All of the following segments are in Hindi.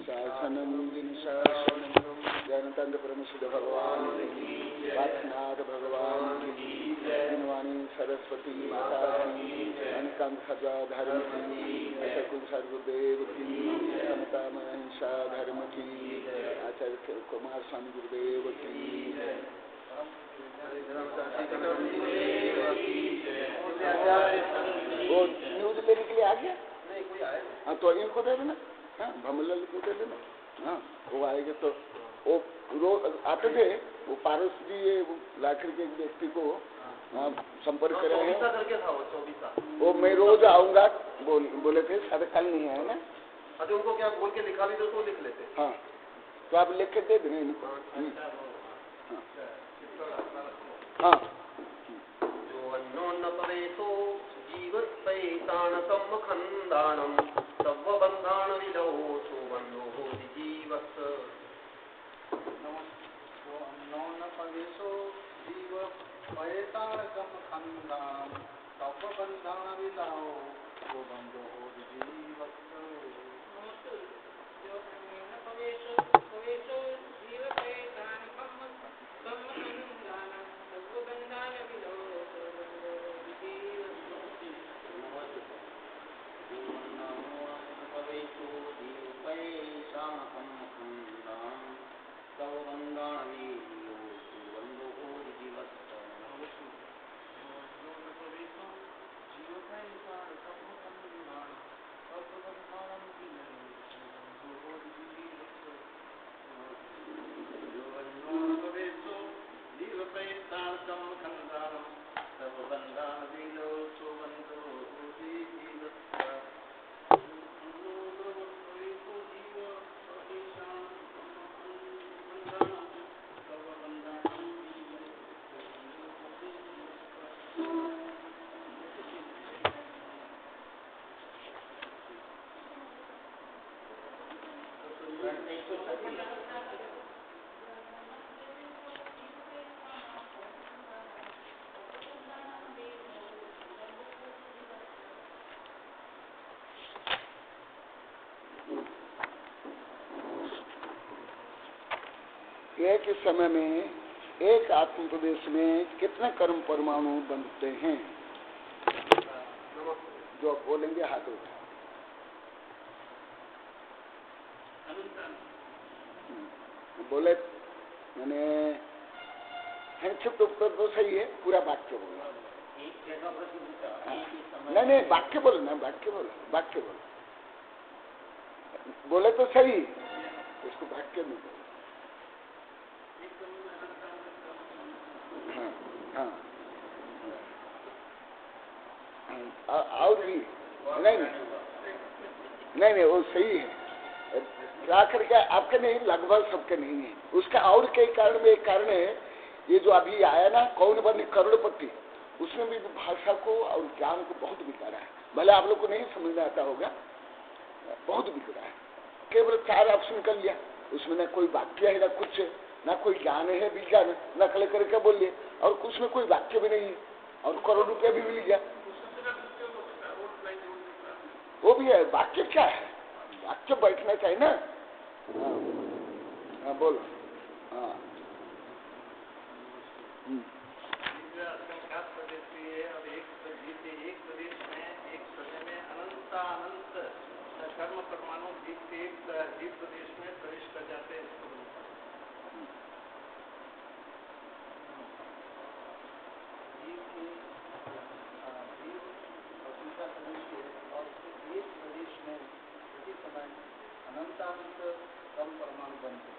शासनम शासनम ज्ञानतंत्र परमसिद्ध भगवान पार्थनाथ भगवान दिनवाणी सरस्वती माता की अनिकांत खजा धर्म की अशकुल सर्वदेव की समता महिंसा धर्म की आचार्य कुमार स्वामी गुरुदेव की। वो न्यूज लेने के लिए आ गया? नहीं, कोई आया। हाँ तो इनको दे देना। हाँ भमलाल को दे देना। हाँ वो आएंगे तो वो रोज आते थे। वो पारस जी ये लाखर के एक व्यक्ति को संपर्क करे हैं। वो मैं रोज आऊंगा बोले थे, शायद कल नहीं आए ना। अच्छा उनको क्या बोल के लिखा भी तो लिख लेते। हाँ तो आप लिख के दे देना इनको। हाँ जो अन्योन्य परेशो जीवत पैतान सम्मुखंदानम तव बंधान विलो सुवन्नो जीवस। जो अन्योन्य परेशो जीवत पैतान सम्मुखंदानम तव बंधान विलो सुवन्नो जीवस। जो अन्योन्य परेशो जीवत पैतान सम्मुखंदानम तव बंधान विलो एक ही समय में एक आत्म प्रदेश में कितने कर्म परमाणु बनते हैं? जो बोलेंगे हाथ उठा। बोले मैंने संक्षिप्त उत्तर तो सही है, पूरा वाक्य बोला। नहीं वाक्य बोलो ना, वाक्य बोलो। बोले तो सही, उसको वाक्य में बोलो। और भी नहीं वो सही है। क्या करके आपके नहीं, लगभग सबके नहीं है। उसका और कई कारण में एक कारण है, ये जो अभी आया ना कौन बने करोड़पति, उसने भी भाषा को और ज्ञान को बहुत बिगाड़ा है। भले आप लोग को नहीं समझ में आता होगा, बहुत बिगड़ा है। केवल 4 ऑप्शन कर लिया, उसमें ना कोई वाक्य है ना कुछ है, ना कोई ज्ञान है विज्ञान, नकल करके बोल लिया, और कुछ में कोई वाक्य भी नहीं है, और करोड़ रुपया भी मिल गया। वो भी है, वाक्य क्या है? वाक्य बैठना चाहिए ना। हाँ बोलो। हाँ कर्म परमाणु जीव प्रदेश में प्रवेश कर जाते हैं। एक प्रदेश में उसी समय अनंतानंत कर्म परमाणु बनते हैं।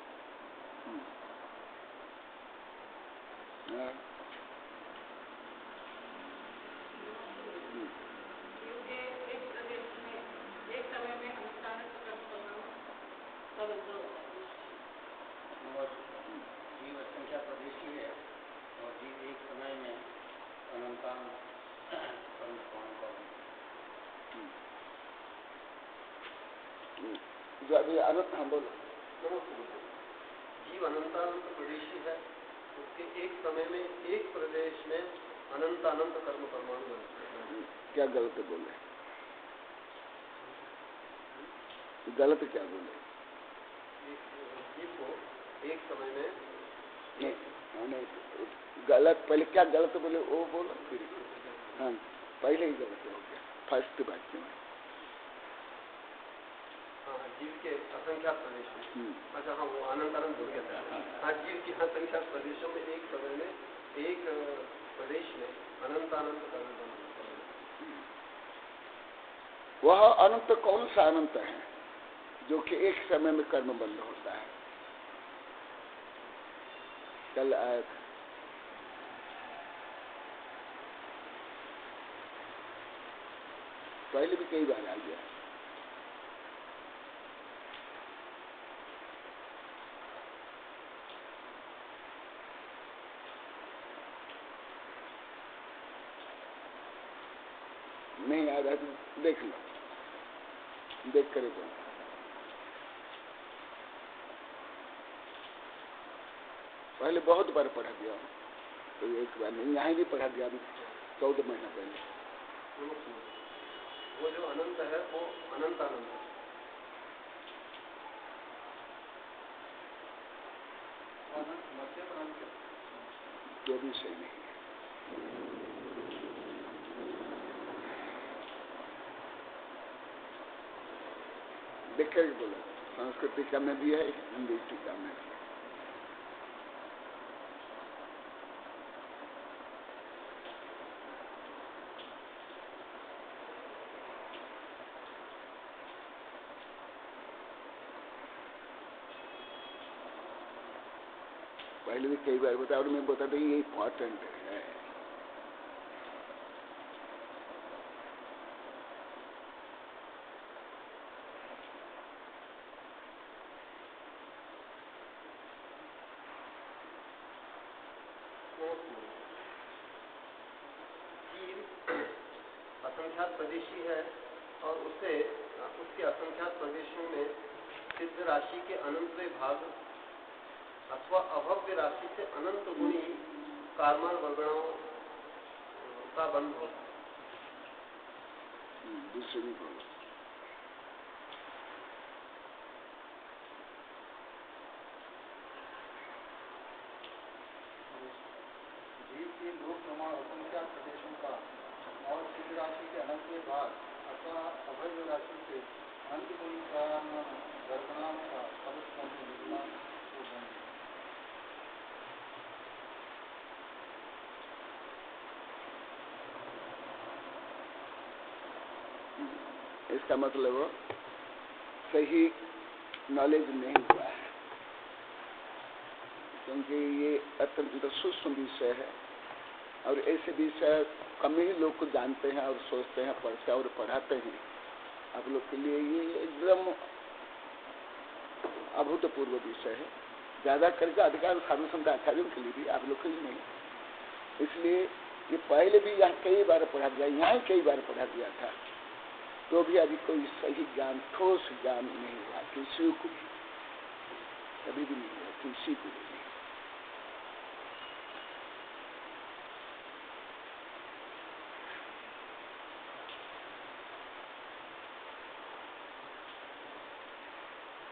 जीव संख्या प्रदेश की है और जीव एक समय में अनंतानंत कर्म परमाणु जो अभी अनंत हम बोलो। जीव अनंतानंत प्रदेशी है, उसके एक समय में एक प्रदेश में अनंतानंत कर्म परमाणु बनते हैं। क्या गलत बोले? गलत क्या बोले? एक समय में नहीं, गलत, पहले क्या गलत बोले वो बोलो फिर। हाँ, पहले ही गलत हो गया फर्स्ट वाक्य में। जीव के असंख्यात प्रदेशों में, अच्छा हाँ, वो अनंत अनंत हो गया था। हाँ, जीव के असंख्यात प्रदेशों में एक समय में एक प्रदेश में अनंत अनंत कर्म बंद। वह अनंत कौन सा अनंत है जो कि एक समय में कर्म बंद होता है? कल आया था, पहले भी कई बार आ गया। नहीं आ रहा तो देख लो, देख करे तो पहले बहुत बार पढ़ा दिया, तो एक बार नहीं, यहाँ भी पढ़ा दिया 14 महीना पहले। वो जो अनंत है वो अनंत अनंत है, जो भी सही नहीं है। देख कर बोला, संस्कृत टीका में भी है, हिंदी टीका में भी। पहले भी कई बार बताया और मैं बताता हूँ ये इम्पोर्टेंट है। असंख्यात प्रदेशी है और उससे उसके असंख्यात प्रदेशों में सिद्ध राशि के अनंतवे भाग अथवा अभव्य राशि से अनंत गुणी कारमान वर्गणों का बंध होता है। दूसरे भी बोलो। जीव के लोक प्रमाण असंख्यात प्रदेशों का और सिद्ध राशि के अनंतवे भाग अथवा अभव्य राशि से अनंत गुणी कारमान वर्गणों का इसका मतलब सही नॉलेज नहीं हुआ है, क्योंकि ये अत्यंत सूक्ष्म विषय है और ऐसे विषय कम ही लोग को जानते हैं और सोचते हैं, पढ़ते और पढ़ाते हैं। आप लोग के लिए ये एकदम अभूतपूर्व विषय है, ज्यादा करके अधिकार साधु संत आचार्यों के लिए भी, आप लोग के लिए नहीं। इसलिए ये पहले भी यहाँ कई बार पढ़ा दिया, यहाँ कई बार पढ़ा दिया था, तो भी अभी कोई सही ज्ञान, ठोस ज्ञान नहीं हुआ किसी को भी, कभी भी नहीं हुआ किसी को भी।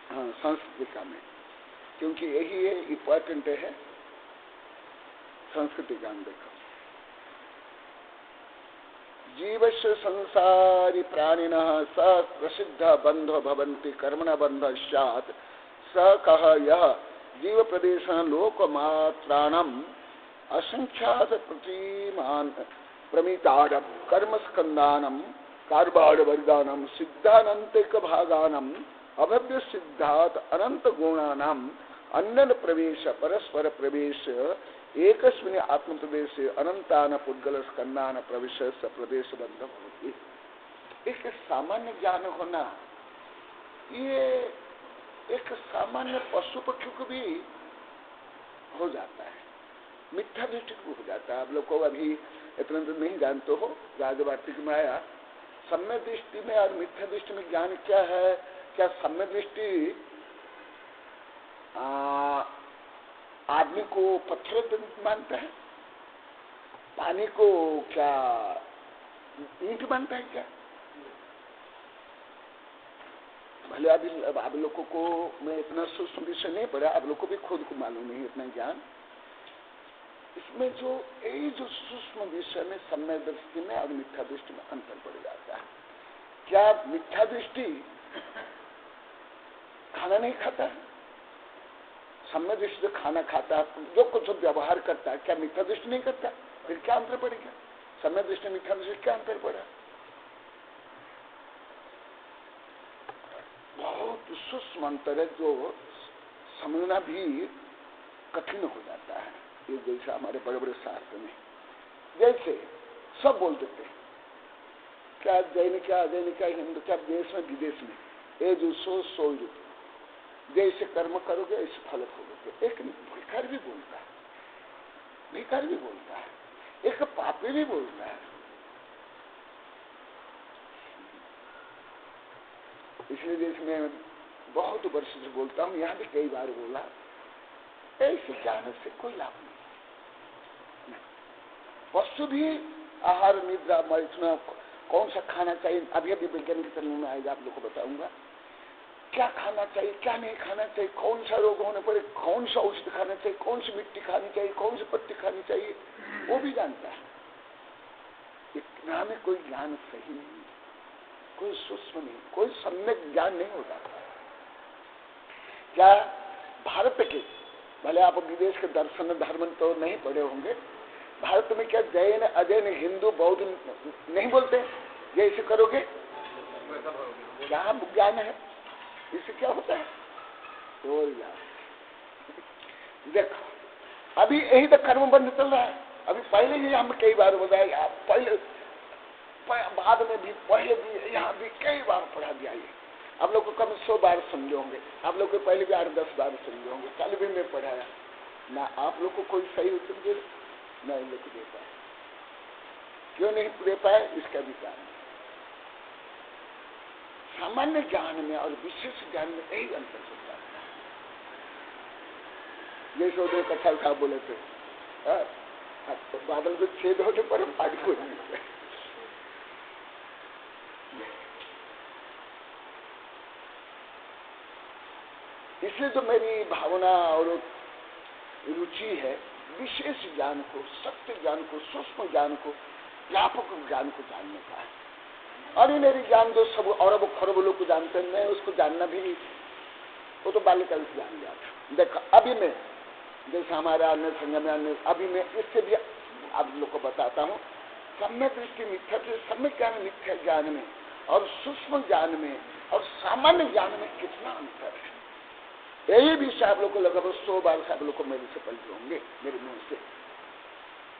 हाँ, संस्कृतिका में, क्योंकि यही है इम्पोर्टेंट है संस्कृतिका में। देखो, जीवस्य संसारी प्राणिनः स प्रसिद्ध बंधो भवन्ति कर्मण बंध स्यात् स कः यः जीव प्रदेश लोकमात्राणम् असंख्यात प्रतिमान प्रमितारं कर्म स्कंदानं कारबाड़ वर्गानं सिद्धानंतिक भागानं अभव्य सिद्धात अनंत गुणानां अन्नन प्रवेश परस्पर प्रवेश एकस्मिन् आत्म प्रदेश अनंतान पुद्गल स्कंदान प्रवेश प्रदेश बंध होती। एक सामान्य ज्ञान होना ये एक सामान्य पशु पक्षी को भी हो जाता है, मिथ्या दृष्टि को हो जाता है। आप लोग को अभी इतना तो नहीं जानते हो, राजवार्तिक में आया सम्यक दृष्टि में और मिथ्या दृष्टि में ज्ञान क्या है। क्या सम्यक दृष्टि आदमी को पत्थर मानता है, पानी को क्या ईंट मानता है क्या? भले अभी अब आप लोगों को मैं इतना सूक्ष्म विषय नहीं पढ़ा, आप लोगों को भी खुद को मालूम नहीं इतना ज्ञान। इसमें जो यही जो सूक्ष्म विषय में सम्यक दृष्टि में और मिथ्या दृष्टि में अंतर पड़ जाता है। क्या मिथ्या दृष्टि खाना नहीं खाता है? सम्यक दृष्टि जो खाना खाता है, जो कुछ व्यवहार करता है, क्या मिथ्या दृष्टि नहीं करता? फिर क्या अंतर पड़ेगा? सम्यक दृष्टि मिथ्या दृष्टि क्या अंतर पड़ा? बहुत सूक्ष्म अंतर है जो समझना भी कठिन हो जाता है। ये जैसा हमारे बड़े बड़े शास्त्र में जैसे सब बोल देते हैं, क्या जैन क्या अजैन क्या हिंदू क्या देश में विदेश में, ये जो सो जैसे कर्म करोगे ऐसे फल भोगोगे। एक भिखारी भी बोलता है, भिखारी भी बोलता है, एक पापी भी बोलता है। इसलिए जैसे मैं बहुत वर्ष से बोलता हूँ, यहाँ भी कई बार बोला, ऐसे ज्ञान से कोई लाभ नहीं। वस्तु भी आहार निद्रा मैथुना कौन सा खाना चाहिए, अभी अभी विज्ञान के चलने में आएगा, आप लोग को बताऊंगा क्या खाना चाहिए क्या नहीं खाना चाहिए, कौन सा रोग होने पर कौन सा औषध खाना चाहिए, कौन सी मिट्टी खानी चाहिए, कौन सी पत्ती खानी चाहिए, वो भी जानता है। इतना में कोई ज्ञान सही नहीं, कोई सूक्ष्म नहीं, कोई सम्यक ज्ञान नहीं हो जाता। क्या भारत के, भले आप विदेश के दर्शन धर्म तो नहीं पढ़े होंगे, भारत में क्या जैन अजैन हिंदू बौद्ध नहीं बोलते? ये ऐसे करोगे क्या ज्ञान है? इससे क्या होता है? कोई ज्ञान। देखो अभी यही तो कर्म बंध चल रहा है। अभी पहले ही हम कई बार बताया, आप पहले बाद में भी पहले भी यहाँ भी कई बार पढ़ा दिया। ये आप लोग को कम 100 बार समझे होंगे, आप लोग को पहले भी 8-10 बार समझे होंगे। कल भी मैं पढ़ाया ना, आप लोग को कोई सही उत्तर दे ना इन लोग को दे पाए। क्यों नहीं दे पाए इसका भी कारण। सामान्य ज्ञान में और विशेष ज्ञान में यही अंतर हो जाता है। जैसे उदय कथा साहब बोले थे, तो बादल को छेद होने पर हम पानी को नहीं। इसलिए तो मेरी भावना और रुचि है विशेष ज्ञान को, सत्य ज्ञान को, सूक्ष्म ज्ञान को, व्यापक ज्ञान को जानने का है। और ये मेरी ज्ञान जो सब अरब खरब लोग को जानते हैं, मैं उसको जानना भी, वो तो बाल्यकाल से जान गया था। देखो अभी मैं जैसे हमारा अन्य संगम में अन्य, अभी मैं इससे भी आप लोग को बताता हूँ, सम्यक दृष्टि मिथ्या से सम्यक ज्ञान मिथ्या ज्ञान में और सूक्ष्म ज्ञान में और सामान्य ज्ञान में कितना अंतर है। यही विषय आप लोग को लगभग 100 बार से आप लोग को मेरे से पढ़े होंगे, मेरे मुंह से।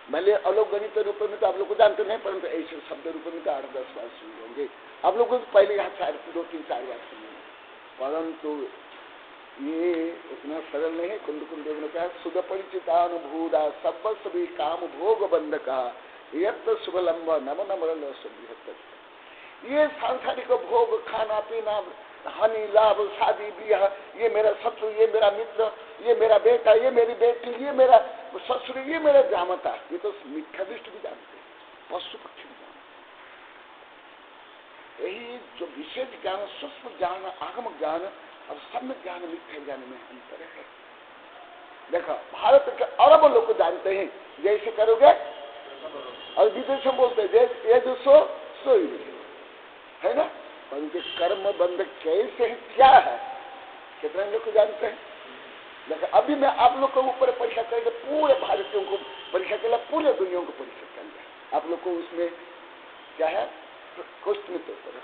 भले अलग गणित रूप में तो आप लोग को जानते नहीं, परंतु ऐसे शब्द रूप में तो 8-10 बार सुन होंगे आप लोग को। पहले यहाँ 2-3-4 बार सुने, परंतु ये इतना सरल नहीं है। कुंद देव ने कहा सुध परिचितानुभूता सब सभी काम भोग बंध का यत्त शुभ लंब नम नमरल सुबृहत। ये सांसारिक भोग, खाना पीना, हानि लाभ, शादी ब्याह, ये मेरा शत्रु, ये मेरा मित्र, ये मेरा बेटा, ये मेरी बेटी, ये मेरा ससुर, ये मेरा जामता, ये तो मिथ्या दृष्टि भी जानते हैं, पशु पक्षी भी जानते। यही जो विशेष ज्ञान, सूक्ष्म ज्ञान, आगम ज्ञान और सम्यक ज्ञान मिथ्या ज्ञान में अंतर है। देखो भारत के अरब लोग को जानते हैं, जैसे करोगे, और विदेश में बोलते हैं जैसे ये जो सो है ना। उनके कर्म बंध कैसे है, क्या है, कितने लोग को जानते हैं। देखो अभी मैं आप लोग को ऊपर परीक्षा करेंगे, पूरे भारतीयों को परीक्षा कर, पूरे दुनिया को परीक्षा करेंगे। आप लोग को उसमें क्या है, क्वेश्चन पेपर,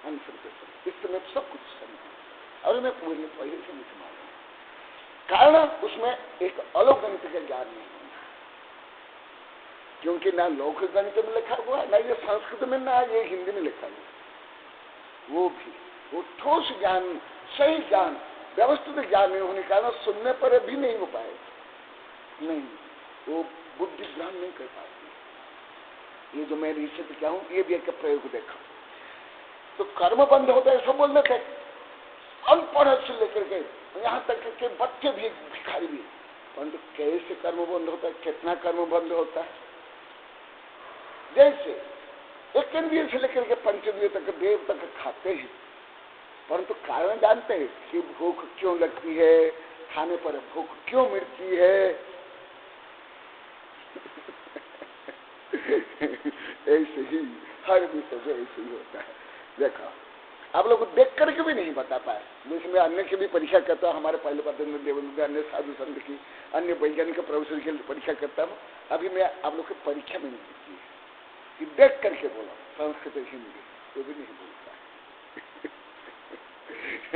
आंसर पेपर, इस समय सब कुछ समझ और मैं पूरे पहले से नहीं मालूम। कारण उसमें एक अलग गणित का ज्ञान नहीं होना, क्योंकि ना लौकिक गणित में लिखा हुआ, ना ये संस्कृत में, ना ये हिंदी में लिखा हुआ। वो भी वो ठोस ज्ञान, सही ज्ञान, व्यवस्थित ज्ञान नहीं होने के कारण सुनने पर भी नहीं हो पाए, नहीं वो बुद्धि ग्रहण नहीं कर पाती। ये जो मैं रिसर्च क्या हूँ, ये भी एक प्रयोग देखा। तो कर्म बंद होता है सब बोल देते, अनपढ़ से लेकर के यहाँ तक के बच्चे भी, भिखारी भी, परंतु कैसे कर्म बंद होता है, कितना कर्म बंद होता है। जैसे एक इंद्रिय से लेकर के पंचेंद्रिय तक, देव तक खाते हैं, परंतु कारण जानते हैं कि भूख क्यों लगती है, खाने पर भूख क्यों मिटती है। ऐसे ही हर विषय जो ऐसे ही होता है। देखो आप लोग देख करके भी नहीं बता पाए। जैसे मैं अन्य की भी परीक्षा करता हूँ, हमारे पहले पत्र देवनंद अन्य साधु संत की, अन्य वैज्ञानिक प्रोफेसर की परीक्षा करता हूँ। अभी मैं आप लोग की परीक्षा में नहीं की कि देख करके बोलो संस्कृत हिंदी, तो भी नहीं बोलता।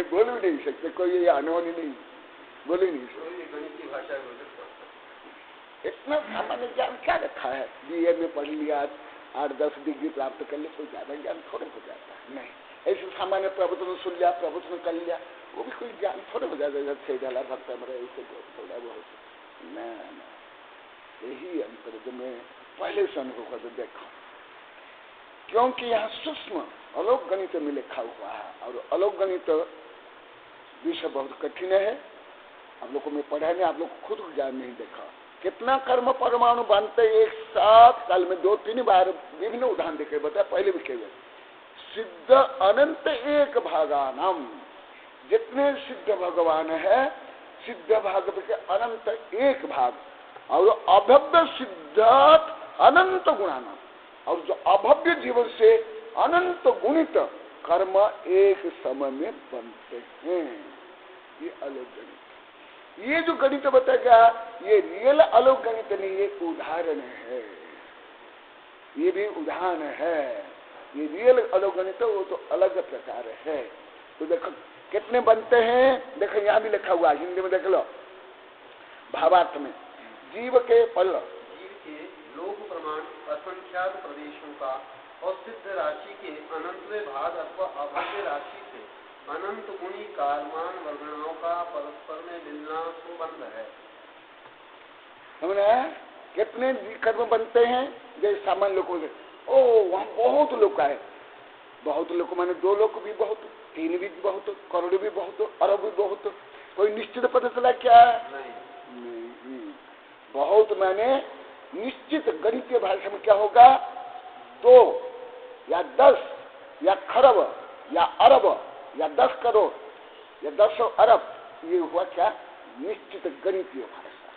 बोल भी नहीं सकते, कोई ये अनहोनी नहीं, बोल ही नहीं सकते। इतना सामान्य ज्ञान क्या रखा है? बीए में पढ़ लिया, 8-10 डिग्री प्राप्त कर ले, कोई ज्यादा ज्ञान थोड़े हो जाता है। नहीं, ऐसे सामान्य प्रवचन सुन लिया, प्रवचन कर लिया, वो भी कोई ज्ञान थोड़े हो जाता है। छह डाला भक्त हमारा ऐसे थोड़ा बहुत ना। यही अंतर जो मैं पहले से अनुभव कर देखा, क्योंकि यहाँ सूक्ष्म अलोक गणित में लिखा हुआ है, और अलोक गणित विषय बहुत कठिन है। आप लोग को मैं पढ़ा नहीं, आप लोग खुद ज्ञान नहीं देखा। कितना कर्म परमाणु बनते एक साथ काल में 2-3 बार विभिन्न उदाहरण देखे बताया। पहले भी केवल सिद्ध अनंत एक भागानाम, जितने सिद्ध भगवान है, सिद्ध भाग के अनंत एक भाग, और अभव्य सिद्धार्थ अनंत गुणानाम, और जो अभव्य जीवन से अनंत गुणित कर्म एक समय में बनते हैं। ये अलग गणित, ये जो गणित बताएगा ये रियल अलग गणित नहीं, ये उदाहरण है, ये भी उदाहरण है। ये रियल अलग गणित वो तो अलग प्रकार है। तो देखो कितने बनते हैं, देखो यहाँ भी लिखा हुआ हिंदी में, देख लो भावार्थ में, जीव के पल, जीव के लोक प्रमाण असंख्यात प्रदेशों का और सिद्ध राशि के अनंतवें भाग अथवा अभव्य राशि से अनंत गुणी कारमान वर्गणाओं का परस्पर में मिलना संबंध है। समझे? कितने कर्म बनते हैं? जैसे सामान्य लोगों से, ओ वहाँ बहुत लोग है, बहुत लोग माने 2 लोग भी बहुत, 3 भी बहुत, करोड़ भी बहुत, अरब भी बहुत, कोई निश्चित पता चला क्या? नहीं। बहुत माने निश्चित गणितीय भाषा में क्या होगा, 2 या 10 या खरब या अरब या 10 करोड़ या 10 अरब, ये हुआ क्या? निश्चित गणितीय भाषा,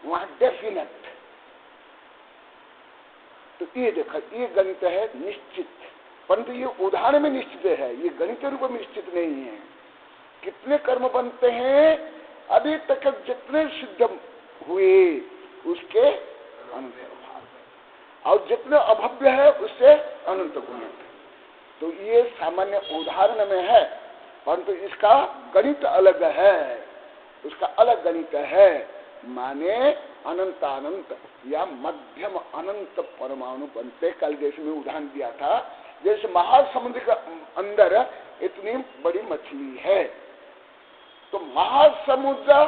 वहां डेफिनेट। तो ये देखा, ये गणित है निश्चित, परंतु ये उदाहरण में निश्चित है, ये गणित रूप में निश्चित नहीं है। कितने कर्म बनते हैं अभी तक जितने सिद्ध हुए उसके अनंत भाग, और जितने अभव्य है उससे अनंत गुणित। तो ये सामान्य उदाहरण में है, परंतु इसका गणित अलग है, उसका अलग गणित है। माने अनंत अनंत या मध्यम अनंत परमाणु बनते। कल जैसे में उदाहरण दिया था, जैसे महासमुद्र के अंदर इतनी बड़ी मछली है, तो महासमुद्र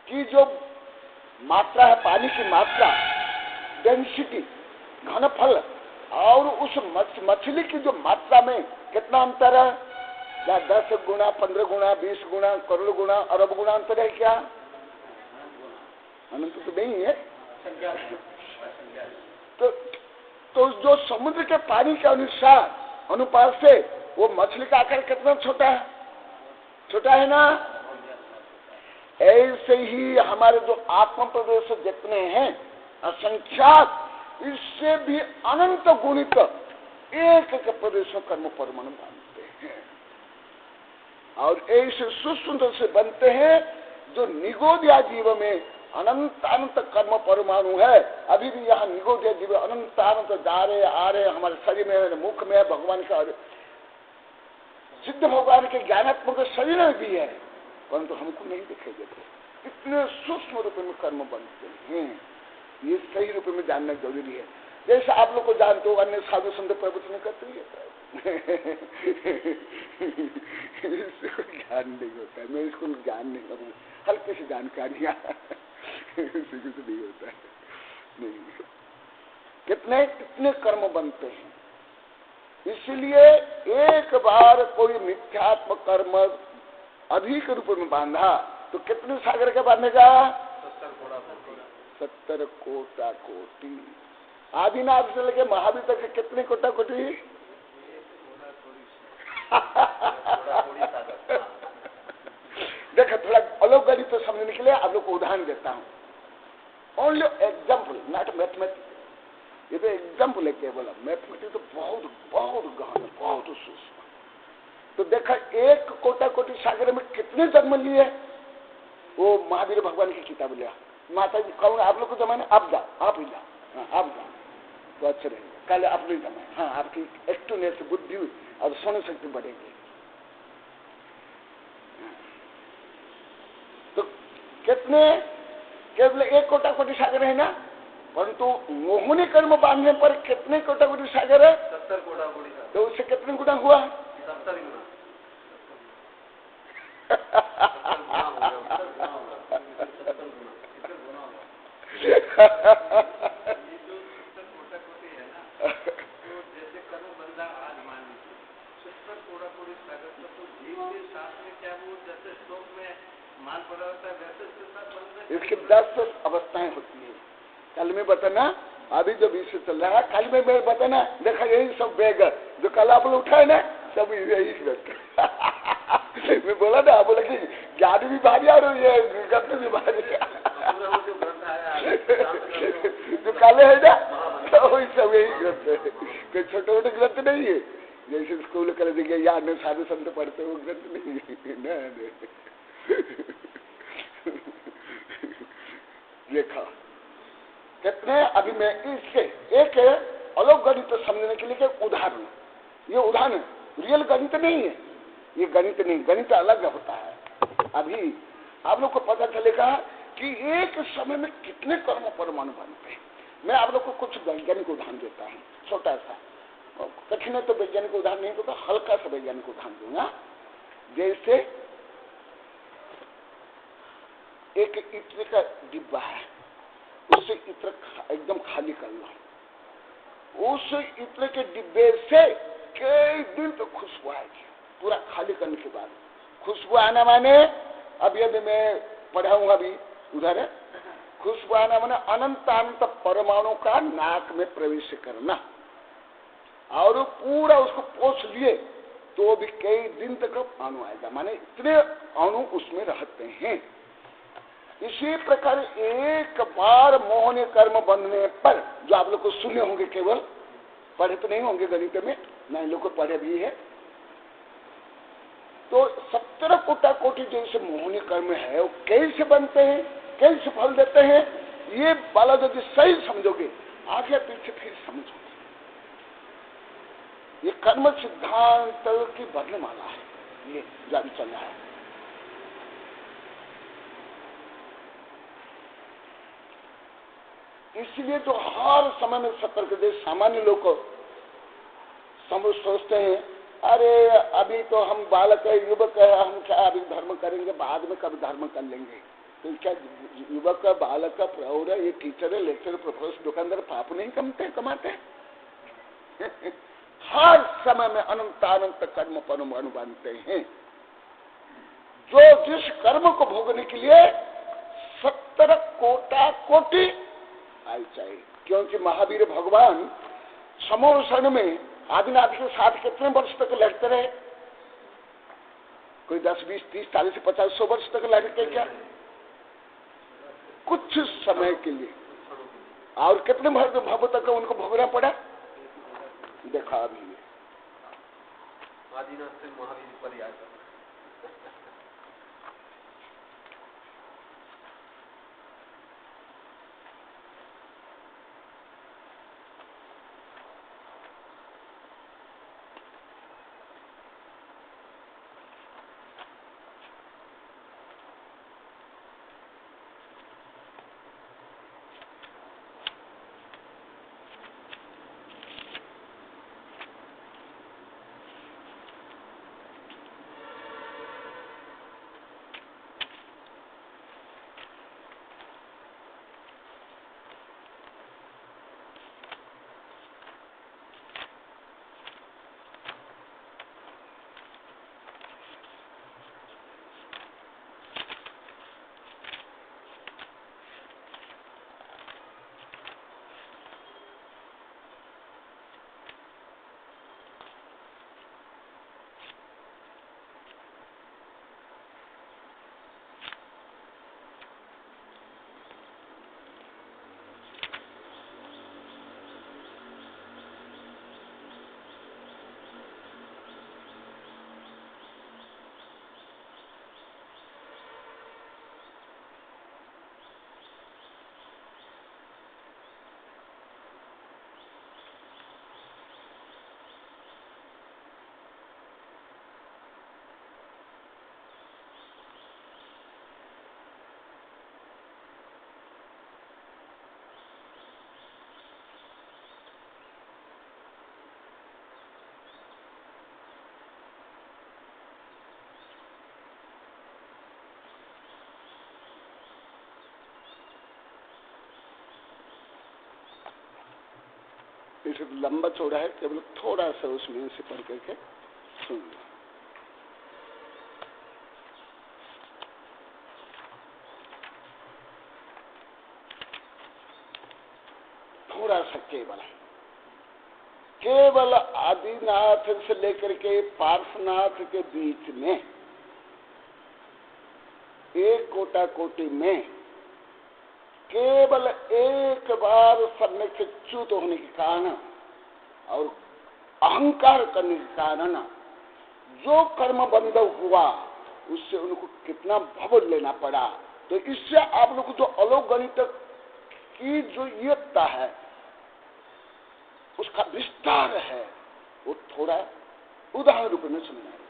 की जो मात्रा है, पानी की मात्रा, डेंसिटी, घनफल, और उस मछली की जो मात्रा में कितना अंतर है? क्या 10 गुना, 15 गुना, 20 गुना, करोड़ गुना, अरब गुना अंतर है क्या? अनंत तो नहीं है। तो जो समुद्र के पानी के अनुसार अनुपात से वो मछली का आकार कितना छोटा है? छोटा है ना? ऐसे ही हमारे जो आत्म प्रदेश जितने हैं असंख्यात, इससे भी अनंत गुणित एक एक प्रदेशों कर्म परमाणु बनते हैं, और ऐसे सुसुंदर से बनते हैं जो निगोदिया जीव में अनंत अनंत कर्म परमाणु है। अभी भी यहाँ निगोदिया जीव अनंत अनंत जा रहे आ रहे, हमारे शरीर में, मुख में, भगवान का सिद्ध भगवान के ज्ञानात्मक शरीर में भी है, परंतु हमको नहीं दिखाई देते। इतने सूक्ष्म रूप में कर्म बनते हैं, ये सही रूप में जानना जरूरी है। जैसे आप लोग को जानते हो, अन्य साधु संत प्रवचन करते ही इसको ज्ञान नहीं होता है। मैं इसको ज्ञान नहीं करूँ, हल्की सी जानकारियां कुछ नहीं होता है। नहीं, कितने कर्म बनते हैं। इसलिए एक बार कोई मिथ्यात्मक कर्म अधिक रूप में बांधा तो कितने सागर के बांधेगा? 70 कोटा कोटि। आदिनाथ से लेके महावीर तक कितने कोटा कोटि? उदाहरण देता हूँ, ओनली एग्जाम्पल, नॉट मैथमेटिक्स। ये तो एग्जाम्पल है केवल, मैथमेटिक्स तो बहुत बहुत गहन है, बहुत सूक्ष्म। तो देखा एक कोटा कोटि सागर में कितने जन्म लिए, वो महावीर भगवान की किताब लिया। माता जी कहूँगा आप लोग को जमाने, आप जाओ, आप ही जाओ, हाँ आप जाओ तो अच्छे रहेंगे, कल आप नहीं जमाए, हाँ आपकी एक्टिवनेस बुद्धि और सोने शक्ति बढ़ेगी। तो कितने, केवल एक कोटा कोटि सागर है ना, परंतु मोहनी कर्म बांधने पर कितने कोटा कोटि सागर है? 70 कोटा कोटि। तो उससे कितने गुना हुआ? 70 गुना। इसकी 10 अवस्थाएं होती है। कल में बताना, अभी जो विषय चल रहा है कल में मैं बताना, देखा यही सब बैग जो कल आप लोग उठाए ना, सब यही मैं बोला ना, बोला कि ज्ञान भी भारी और ये गंत भी भारी जो काले है ना, वही सब यही ग्रंथ है, कोई छोटे मोटे ग्रंथ नहीं है। जैसे स्कूल कर देंगे या अन्य साधु संत पढ़ते वो ग्रंथ नहीं है। देखा कितने, अभी मैं इससे एक अलग गणित समझने के लिए क्या उदाहरण, ये उदाहरण रियल गणित नहीं है, ये गणित नहीं, गणित अलग होता है। अभी आप लोग को पता चलेगा कि एक समय में कितने कर्म परमाणु बनते हैं। मैं आप लोग को कुछ वैज्ञानिक उदाहरण देता हूँ, छोटा सा, कठिन है तो वैज्ञानिक उदाहरण नहीं तो हल्का सा वैज्ञानिक उदाहरण दूंगा। जैसे एक इत्र का डिब्बा है, उससे इत्र एकदम खाली कर लो, उस इत्र के डिब्बे से कई दिन तो खुशबू आएगी। पूरा खाली करने के बाद खुशबू आना माने, अब यदि मैं पढ़ाऊंगा अभी उधर, खुशबू आना माने अनंत अनंत परमाणु का नाक में प्रवेश करना, और पूरा उसको पोष लिए तो भी कई दिन तक अणु आएगा, माने इतने अणु उसमें रहते हैं। इसी प्रकार एक बार मोहन कर्म बनने पर, जो आप लोग को सुने होंगे, केवल पढ़े तो नहीं होंगे गणित में, ना इन लोग को पढ़े भी है, तो 70 कोटा कोटि जैसे मोहनी कर्म है वो कैसे बनते हैं, कैसे फल देते हैं, ये वाला यदि सही समझोगे आगे पीछे फिर समझोगे। ये कर्म सिद्धांत की वर्णमाला है, ये जारी चल रहा है। इसलिए तो हर समय में सतर्क दे, सामान्य लोग को सोचते हैं अरे अभी तो हम बालक है, युवक है, हम क्या अभी धर्म करेंगे, बाद में कभी धर्म कर लेंगे। तो क्या युवक का, बालक का, प्रौढ़ है, ये टीचर है, लेक्चर, प्रोफेसर, दुकानदार पाप नहीं कमाते हर समय में अनंत कर्म परमाणु बनते हैं। जो जिस कर्म को भोगने के लिए 70 कोटा कोटि आई चाहिए, क्योंकि महावीर भगवान समोषण में आदिनाथ के साथ कितने वर्ष तक लड़ते रहे? कोई 10, 20, 30, 40, 50, 100 वर्ष तक लड़ते क्या? कुछ समय के लिए, और कितने भव तक उनको भोगना पड़ा देखा। अभी आदिनाथ से महावीर पर याद वैसे तो लंबा चौड़ा है, केवल थोड़ा सा उसमें से पढ़ करके सुन लो। थोड़ा सा केवल आदिनाथ से लेकर के पार्श्वनाथ के बीच में एक कोटा कोटि में केवल एक बार सबने से च्युत होने के कारण और अहंकार करने के कारण जो कर्म बंध हुआ उससे उनको कितना भव लेना पड़ा। तो इससे आप लोग को जो अलौगणित की जो एकता है उसका विस्तार है वो थोड़ा उदाहरण रूप में समझना है।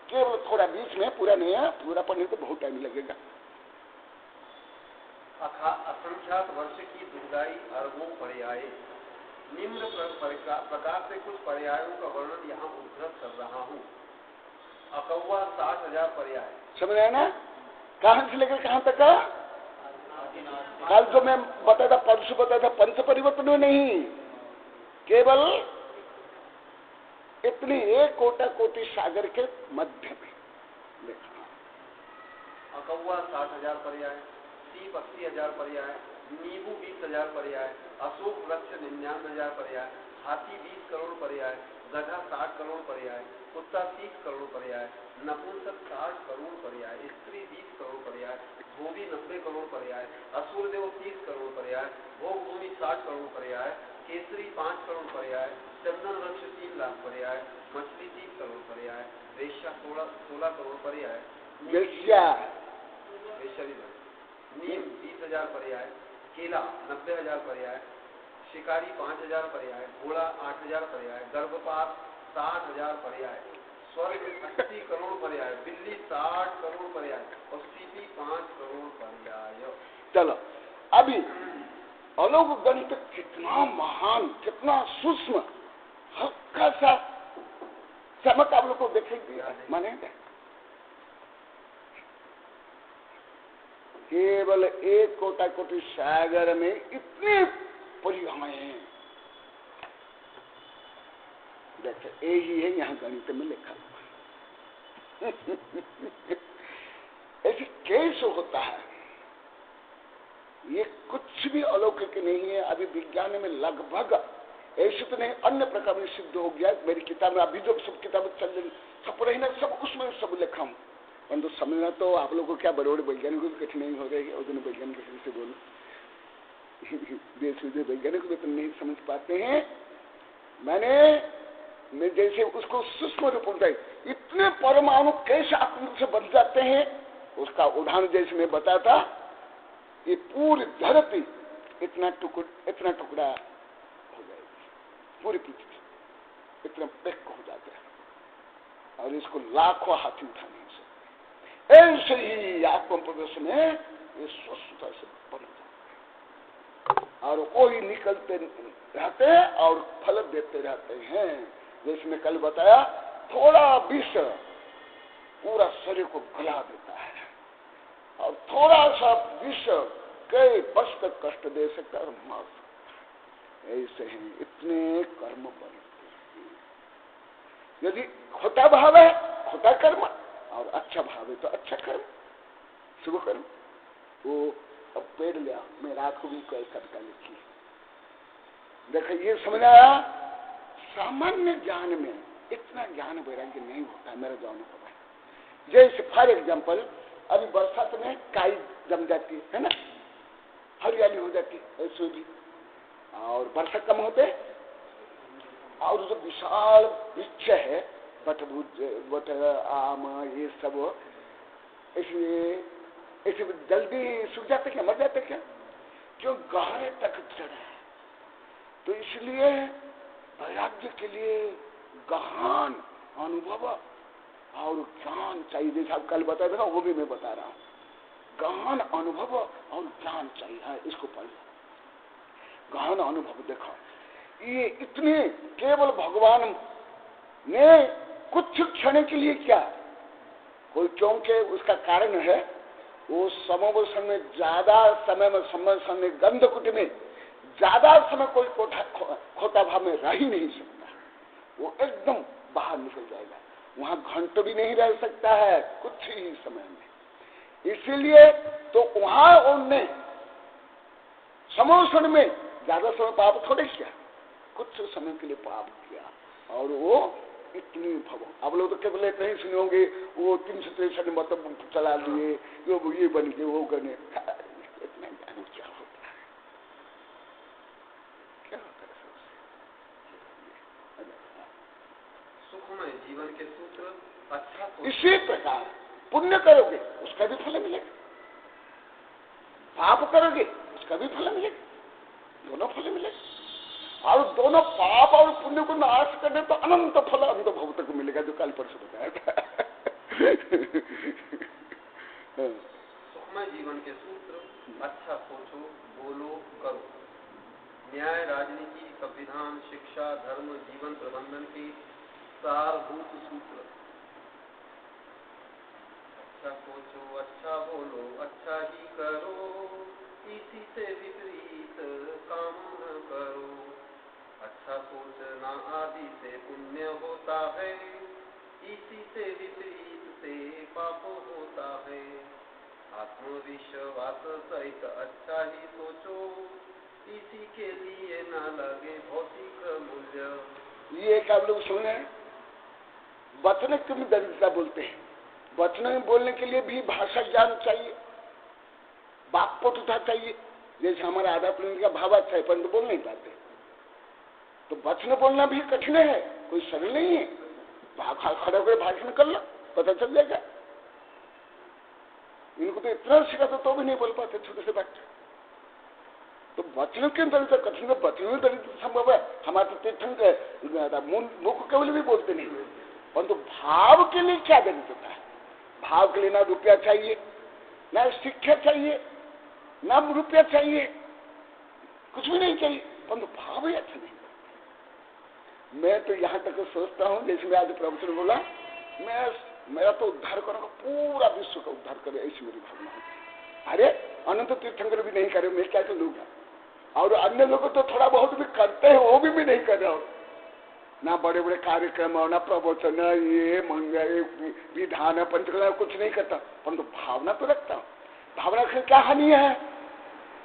केवल थोड़ा बीच में पूरा नहीं है, पूरा पढ़ने तो बहुत टाइम लगेगा। असंख्यात वर्ष की दुर्गाई अरबों पर्याय निम्न प्रकार से कुछ पर्यायों का वर्णन यहाँ उद्धृत कर रहा हूँ। अकौवा 60,000 पर्याय। समझ आया ना? कहां से लेकर कहां तक का? कल जो मैं बताया था, परसों बताया था, पंच परिवर्तन में नहीं, केवल इतनी एक कोटा कोटि सागर के मध्य में देखा। अकौवा 60,000 पर्याय, सीप 80,000 पर्याय, नींबू 20,000 पर्याय, अशोक वृक्ष 99,000 पर्याय, हाथी 20 करोड़ पर्याय, गधा 60 करोड़ पर्याय, कुत्ता 30 करोड़ पर्याय, नपुंसक 60 करोड़ पर्याय, स्त्री 20 करोड़ पर्याय, धोबी 90 करोड़ पर्याय, असुर देव 30 करोड़ पर्याय, भोग भूमि 60 करोड़ पर्याय, केसरी 5 करोड़ पर्याय, चंदन वृक्ष 3 लाख पर्याय, मछली 30 करोड़ पर्याय, वेश्या 16 करोड़ पर्याय, नीम 20,000 पर्याय, केला 90,000 पर्याय, शिकारी 5,000 पर्याय, घोड़ा 8,000 पर्याय, गर्भपात 60,000 पर्याय, स्वर्ग 80 करोड़ पर्याय, बिल्ली 60 करोड़ पर्याय और सीपी 5 करोड़ पर्याय। चलो अभी अलौक गणित कितना महान, कितना सूक्ष्म, हल्का सा चमक आप लोग को देखेंगे माने केवल एक कोटा कोटि सागर में इतने पर्याय हैं। देखिए यही है यहाँ गणित में लिखा ऐसे कैसे होता है? ये कुछ भी अलौकिक नहीं है। अभी विज्ञान में लगभग ऐसे तो नहीं, अन्य प्रकार में सिद्ध हो गया। मेरी किताब में अभी जो सब किताबें चल रही सब रही ना, सब उसमें सब लिखा हूँ, परंतु समझना तो आप लोगों को क्या बड़े बड़े वैज्ञानिकों को कठिनाई हो रही है। और दोनों वैज्ञानिक से बोलो देश विदेश वैज्ञानिक भी तो नहीं समझ पाते हैं। मैं जैसे उसको सूक्ष्म रूप में इतने परमाणु कैसे आत्म से बन जाते हैं उसका उदाहरण जैसे मैं बताया था। ये पूरी धरती इतना टुकड़ा हो जाएगी, पूरी पृथ्वी इतना पैक हो जाता है और इसको लाखों हाथी उठा नहीं सकते। ऐसे ही आत्म प्रदर्शन में ये स्वस्थता से बन जाता है और वो ही निकलते रहते हैं और फल देते रहते हैं। जैसे मैं कल बताया, थोड़ा विष पूरा शरीर को गला देता है और थोड़ा सा विष कई वर्ष तक कष्ट दे सकता है और मार सकता है। ऐसे हैं इतने कर्म बनते हैं। यदि खोटा भाव है खोटा कर्म और अच्छा भाव है तो अच्छा कर्म, शुभ कर्म। वो अब पेड़ लिया, मैं रात को भी कोई कविता लिखी। देखो ये समझ आया, सामान्य ज्ञान में इतना ज्ञान वैराग्य नहीं होता है मेरा जो अनुभव है। जैसे फॉर एग्जाम्पल अभी बरसात में काई जम जाती है ना, हरियाली हो जाती है ऐसे भी, और वर्षा कम होते और जो विशाल वृक्ष है बट आम ये सब इसलिए ऐसे जल्दी सूख जाते क्या, मर जाते क्या? क्यों? गहरे तक चढ़ा है। तो इसलिए वैराग्य के लिए गहन अनुभव और ज्ञान चाहिए। जैसे आप कल बताया था ना, वो भी मैं बता रहा हूँ। गहन अनुभव और ज्ञान चाहिए। इसको पढ़ गहन अनुभव। देखो ये इतने केवल भगवान ने कुछ क्षण के लिए क्या, कोई क्योंकि उसका कारण है वो समय में ज्यादा समय में गंधकुट में ज्यादा समय कोई खोता भाव में रह ही नहीं सकता, वो एकदम बाहर निकल जाएगा, वहां घंटों भी नहीं रह सकता है कुछ ही समय में। इसीलिए तो वहां उनने समोषण में ज्यादा समय पाप थोड़े किया, कुछ समय के लिए पाप किया और वो इतनी भव। आप लोग तो केवल इतना ही सुने होंगे, वो 363 मतलब चला लिए, वो ये बन गए, वो बने, इतना ज्ञान क्या होता है, क्या होता है सबसे। सुखमय जीवन के सूत्र अच्छा। इसी प्रकार पुण्य करोगे उसका भी फल मिलेगा, पाप करोगे उसका भी फल मिलेगा, दोनों फल मिलेगा। और दोनों पाप और पुण्य को नाश करने तो अनंत फल अंत भवत को मिलेगा, जो कल परसों बताया था। सुखमय जीवन के सूत्र अच्छा सोचो, बोलो, करो। न्याय, राजनीति, संविधान, शिक्षा, धर्म, जीवन प्रबंधन की सारभूत सूत्र। अच्छा सोचो, अच्छा बोलो, अच्छा ही करो, इसी से विपरीत काम न करो। अच्छा सोचना आदि से पुण्य होता है, इसी से विपरीत से पाप होता है। आत्मविश्वास सहित अच्छा ही सोचो, इसी के लिए न लगे भौतिक मूल्य। ये एक आप लोग सुने, वचन क्यों दरिद्रता बोलते हैं? वचन में बोलने के लिए भी भाषा ज्ञान चाहिए, वाक्पटुता चाहिए। जैसे हमारा आधा पुण्य का भाव अच्छा है परंतु बोल नहीं पाते, तो वचन बोलना भी कठिन है, कोई सरल नहीं है। खड़ा होकर भाषण कर लो पता चल जाएगा। इनको तो इतना सिखा तो भी नहीं बोल पाते छोटे से बच्चे। तो वचन के दरिद्र कठिन, वचन में दरिद्र संभव है। हमारे तो तीर्थंकर मुख केवल भी बोलते नहीं, परंतु भाव के लिए क्या दरिद्रता है? भाव के लिए ना रुपया चाहिए, ना शिक्षा चाहिए, ना रुपया चाहिए, कुछ भी नहीं चाहिए, परंतु भाव ही अच्छा नहीं। मैं तो यहाँ तक सोचता हूँ, जैसे मैं आज प्रवचन बोला, मेरा तो उद्धार करो, पूरा विश्व का उद्धार करे, ऐसी मेरी भावना है। अरे अनंत तीर्थंकर भी नहीं करे, मैं क्या करूँगा? और अन्य लोग तो थोड़ा बहुत भी करते हैं, वो भी नहीं कर रहा हूँ। ना बड़े बड़े कार्यक्रम और ना प्रवचन, ये मंगल विधान पंचकला कुछ नहीं करता, परंतु भावना तो रखता हूँ। भावना से क्या हानि है?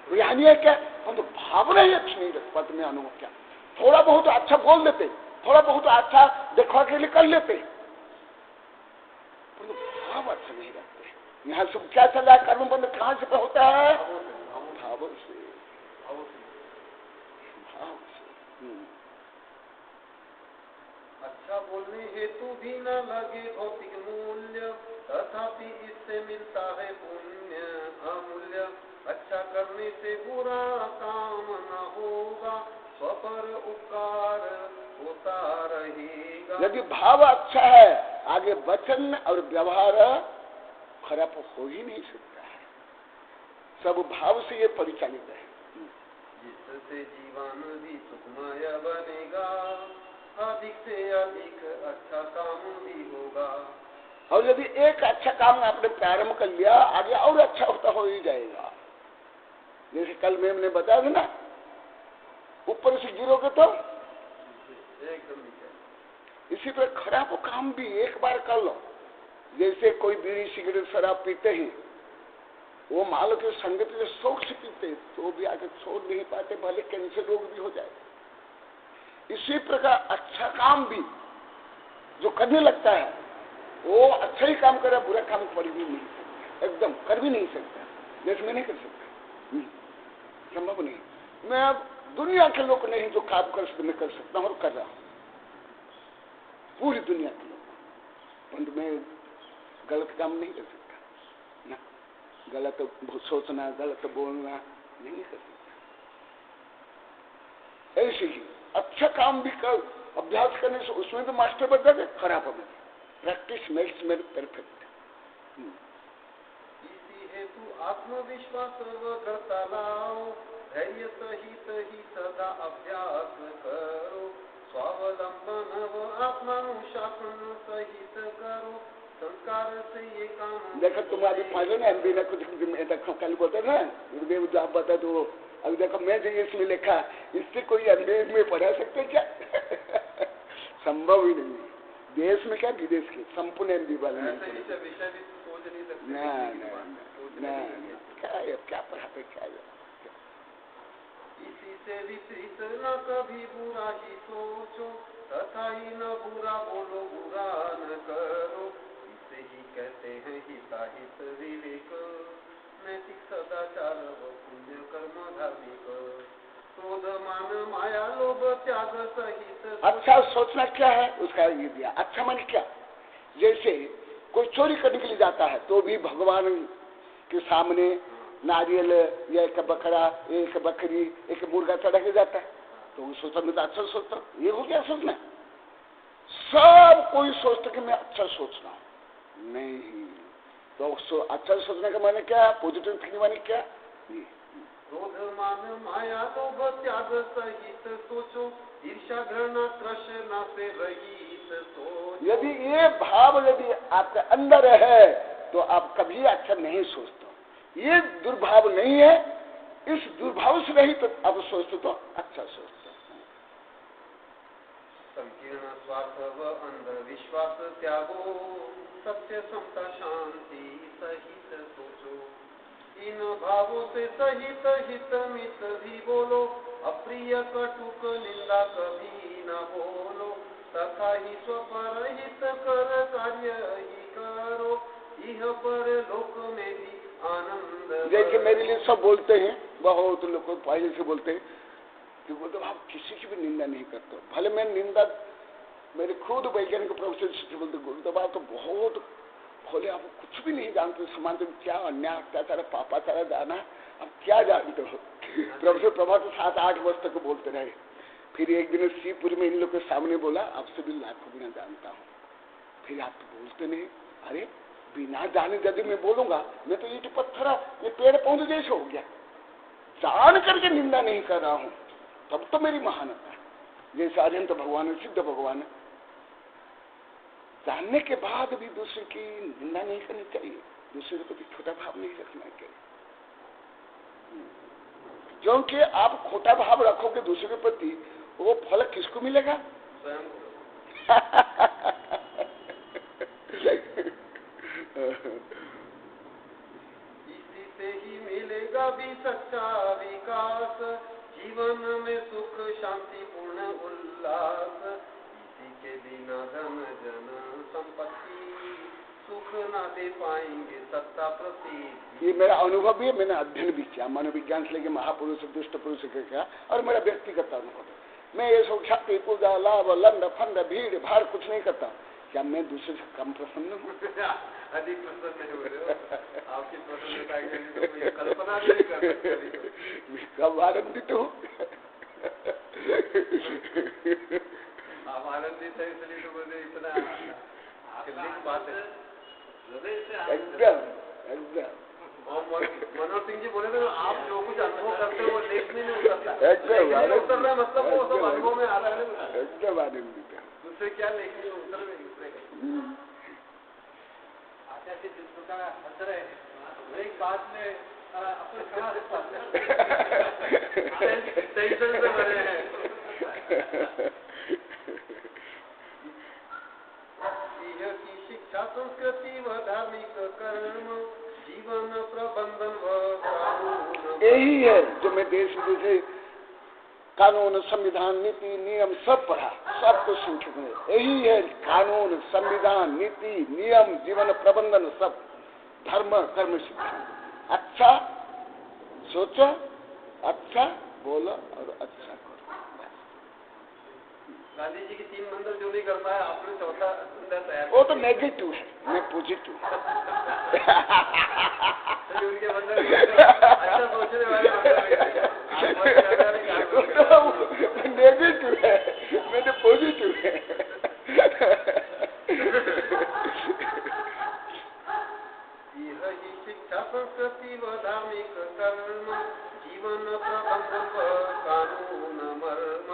कोई हानि है क्या? परंतु भावना ही अच्छी नहीं रख पाते। मैं अनुभव क्या, थोड़ा बहुत अच्छा बोल देते, थोड़ा बहुत अच्छा देखवा के लिए कर लेते, परंतु भाव अच्छा नहीं रखते। यहाँ सब क्या चल रहा है? कर्म बंद कहाँ से होता है? भाव से। अच्छा बोलने हेतु भी न लगे भौतिक मूल्य, तथापि इससे मिलता है पुण्य अमूल्य। अच्छा करने से बुरा काम न होगा, स्वपर उपकार होता रहेगा। यदि भाव अच्छा है, आगे वचन और व्यवहार खराब हो ही नहीं सकता है। सब भाव से ये परिचालित है। जिससे जीवन भी सुखमय बनेगा, अधिक से अधिक अच्छा काम भी होगा। और यदि एक अच्छा काम आपने प्रारंभ कर लिया, आगे और अच्छा होता हो ही जाएगा। जैसे कल मैम ने बताया था ना, ऊपर से गिरोगे तो एकदम। इसी पर खराब काम भी एक बार कर लो। जैसे कोई बीड़ी सिगरेट शराब पीते हैं, वो मान लो कि संगत के शौक से पीते तो भी आगे छोड़ नहीं पाते, भले कैंसर रोग भी हो जाए। इसी प्रकार अच्छा काम भी जो करने लगता है, वो अच्छा ही काम करे, बुरा काम कर भी नहीं सकता, एकदम कर भी नहीं सकता। जैसे मैं नहीं कर सकता, संभव नहीं। मैं दुनिया के लोग नहीं जो काम कर सकते मैं कर सकता हूँ और कर रहा हूँ, पूरी दुनिया के लोग, परंतु मैं गलत काम नहीं कर सकता ना। गलत सोचना, गलत बोलना नहीं कर सकता। ऐसे ही अच्छा काम भी कर, अभ्यास करने से उसमें तो मास्टर बन जाते, खराब हो प्रैक्टिस मेक्स मेरी परफेक्ट। इसी हेतु आत्मविश्वास दृढ़ता लाओ, धैर्य सहित ही सदा अभ्यास करो, स्वावलंबन व आत्मानुशासन सहित करो, संस्कार से ये काम। देखो तुम अभी पढ़ो ना, एमबी ने कुछ कल बोलते ना, गुरुदेव जो आप बता तो अब देखो मैं जो इसमें लिखा, इससे कोई अंग्रेज में पढ़ा सकते क्या? संभव ही नहीं। देश में क्या विदेश के संपूर्ण हिंदी वाले ना क्या पढ़ाते क्या? इसी से विपरीत न कभी बुरा ही सोचो, तथा ही न बुरा बोलो, बुरा न करो। इसे ही कहते हैं हिताहित विवेक, नैतिक सदाचार व पुण्य कर्म धार्मिक। क्रोध मान माया लोभ त्याग सहित। अच्छा सोचना क्या है उसका ये दिया। अच्छा मन क्या? जैसे कोई चोरी करने के लिए जाता है तो भी भगवान के सामने नारियल या एक बकरा, एक बकरी, एक मुर्गा चढ़ा के जाता है, तो वो सोचता मैं तो अच्छा सोचता हूँ। ये हो गया सोचना। सब कोई सोचता कि मैं अच्छा सोच रहा हूँ, नहीं। तो अच्छा सोचने का माने क्या? पॉजिटिव थिंकिंग माने क्या? क्रोध मान माया लोभ त्याग सहित सोचो, ईर्ष्या घृणा तृष्णा से रहित सोचो। यदि ये भाव यदि आपके अंदर है तो आप कभी अच्छा नहीं सोचते। ये दुर्भाव नहीं है, इस दुर्भाव से रहित तो आप सोचते तो अच्छा सोचते। संकीर्ण स्वार्थ व अंधविश्वास त्यागो, सत्य समता शांति सहित सोचो। इन भावों से सहित हित मित भी बोलो, अप्रिय कटुक निंदा कभी न बोलो। तथा ही स्वपर हित कर कार्य ही करो, इह पर लोक में भी आनंद। जैसे मेरे लिए सब बोलते हैं, बहुत लोग पहले से बोलते हैं कि बोलते आप किसी की भी निंदा नहीं करते। भले मैं निंदा, मेरे खुद वैज्ञानिक प्रोफेसर से बोलते गुरुदेव तो बहुत भोले, आप कुछ भी नहीं जानते, समाज में क्या अन्याय अत्याचार पापाचार जाना, अब क्या जानते हो। प्रोफेसर प्रभा तो 7-8 वर्ष तक बोलते रहे। फिर एक दिन शिवपुरी में इन लोग के सामने बोला, आपसे भी लाखों गुना जानता हूँ। फिर आप तो बोलते नहीं। अरे बिना जाने यदि मैं बोलूंगा, मैं तो ईंट पत्थर ये पेड़ पौधे जैसे हो गया। जान करके निंदा नहीं कर रहा हूं तब तो मेरी महानता है। जैसे अनंत भगवान है, सिद्ध भगवान है, जानने के बाद भी दूसरे की निंदा नहीं करनी चाहिए, दूसरे के प्रति छोटा भाव नहीं रखना चाहिए। क्योंकि आप खोटा भाव रखोगे दूसरे के प्रति, वो फल किसको मिलेगा? इसी से ही मिलेगा भी सच्चा विकास, जीवन में सुख शांति पूर्ण उल्लास। इसी के बिना धन जन संपत्ति, सुख ना दे पाएंगे सत्ता प्रसिद्धि। ये मेरा अनुभव भी है, मैंने अध्ययन भी किया, मनोविज्ञान से लेकर महापुरुष दुष्ट पुरुष के क्या, और मेरा व्यक्तिगत अनुभव है। मैं ये सब ख्याति पूजा लाभ लंड फंड भीड़ भाड़ कुछ नहीं करता। क्या मैं दूसरे से कम प्रसन्न हूँ? अधिक प्रसन्न नहीं हो रहे हो। आपकी प्रसन्नता की कल्पना नहीं कर सकते। कब आनंदित हूँ? आप आनंदित है इसलिए तो मुझे इतना बात है। एकदम एकदम। मनोहर सिंह जी बोले थे आप जो कुछ अनुभव करते हो वो लेख में नहीं उतरता। उतर रहा मतलब वो सब अनुभव में आ रहा है। एकदम आनंदित है। दूसरे क्या लेख में उतर रहे दूसरे आचार्य जिस प्रकार हंस रहे हैं, एक बात में अपने टेंशन से भरे हैं। की शिक्षा संस्कृति व धार्मिक कर्म, जीवन प्रबंधन व कानून, यही है जो मैं देश विदेश कानून संविधान नीति नियम सब पढ़ा, सब कुछ सीख गए। यही है कानून संविधान नीति नियम जीवन प्रबंधन सब, धर्म कर्म शिक्षा। अच्छा सोचो, अच्छा बोलो और अच्छा करो। गांधी जी की 3 मंजिल जो नहीं कर पाया, आपने चौथा मंजिल तैयार। वो तो नेगेटिव है, मैं पॉजिटिव। उनके मंदिर अच्छा सोचने वाले नेगेटिव है, मैंने पॉजिटिव है। यही शिक्षा संस्कृति व धार्मिक कर्म, जीवन प्रबंधन व कानून मर्म,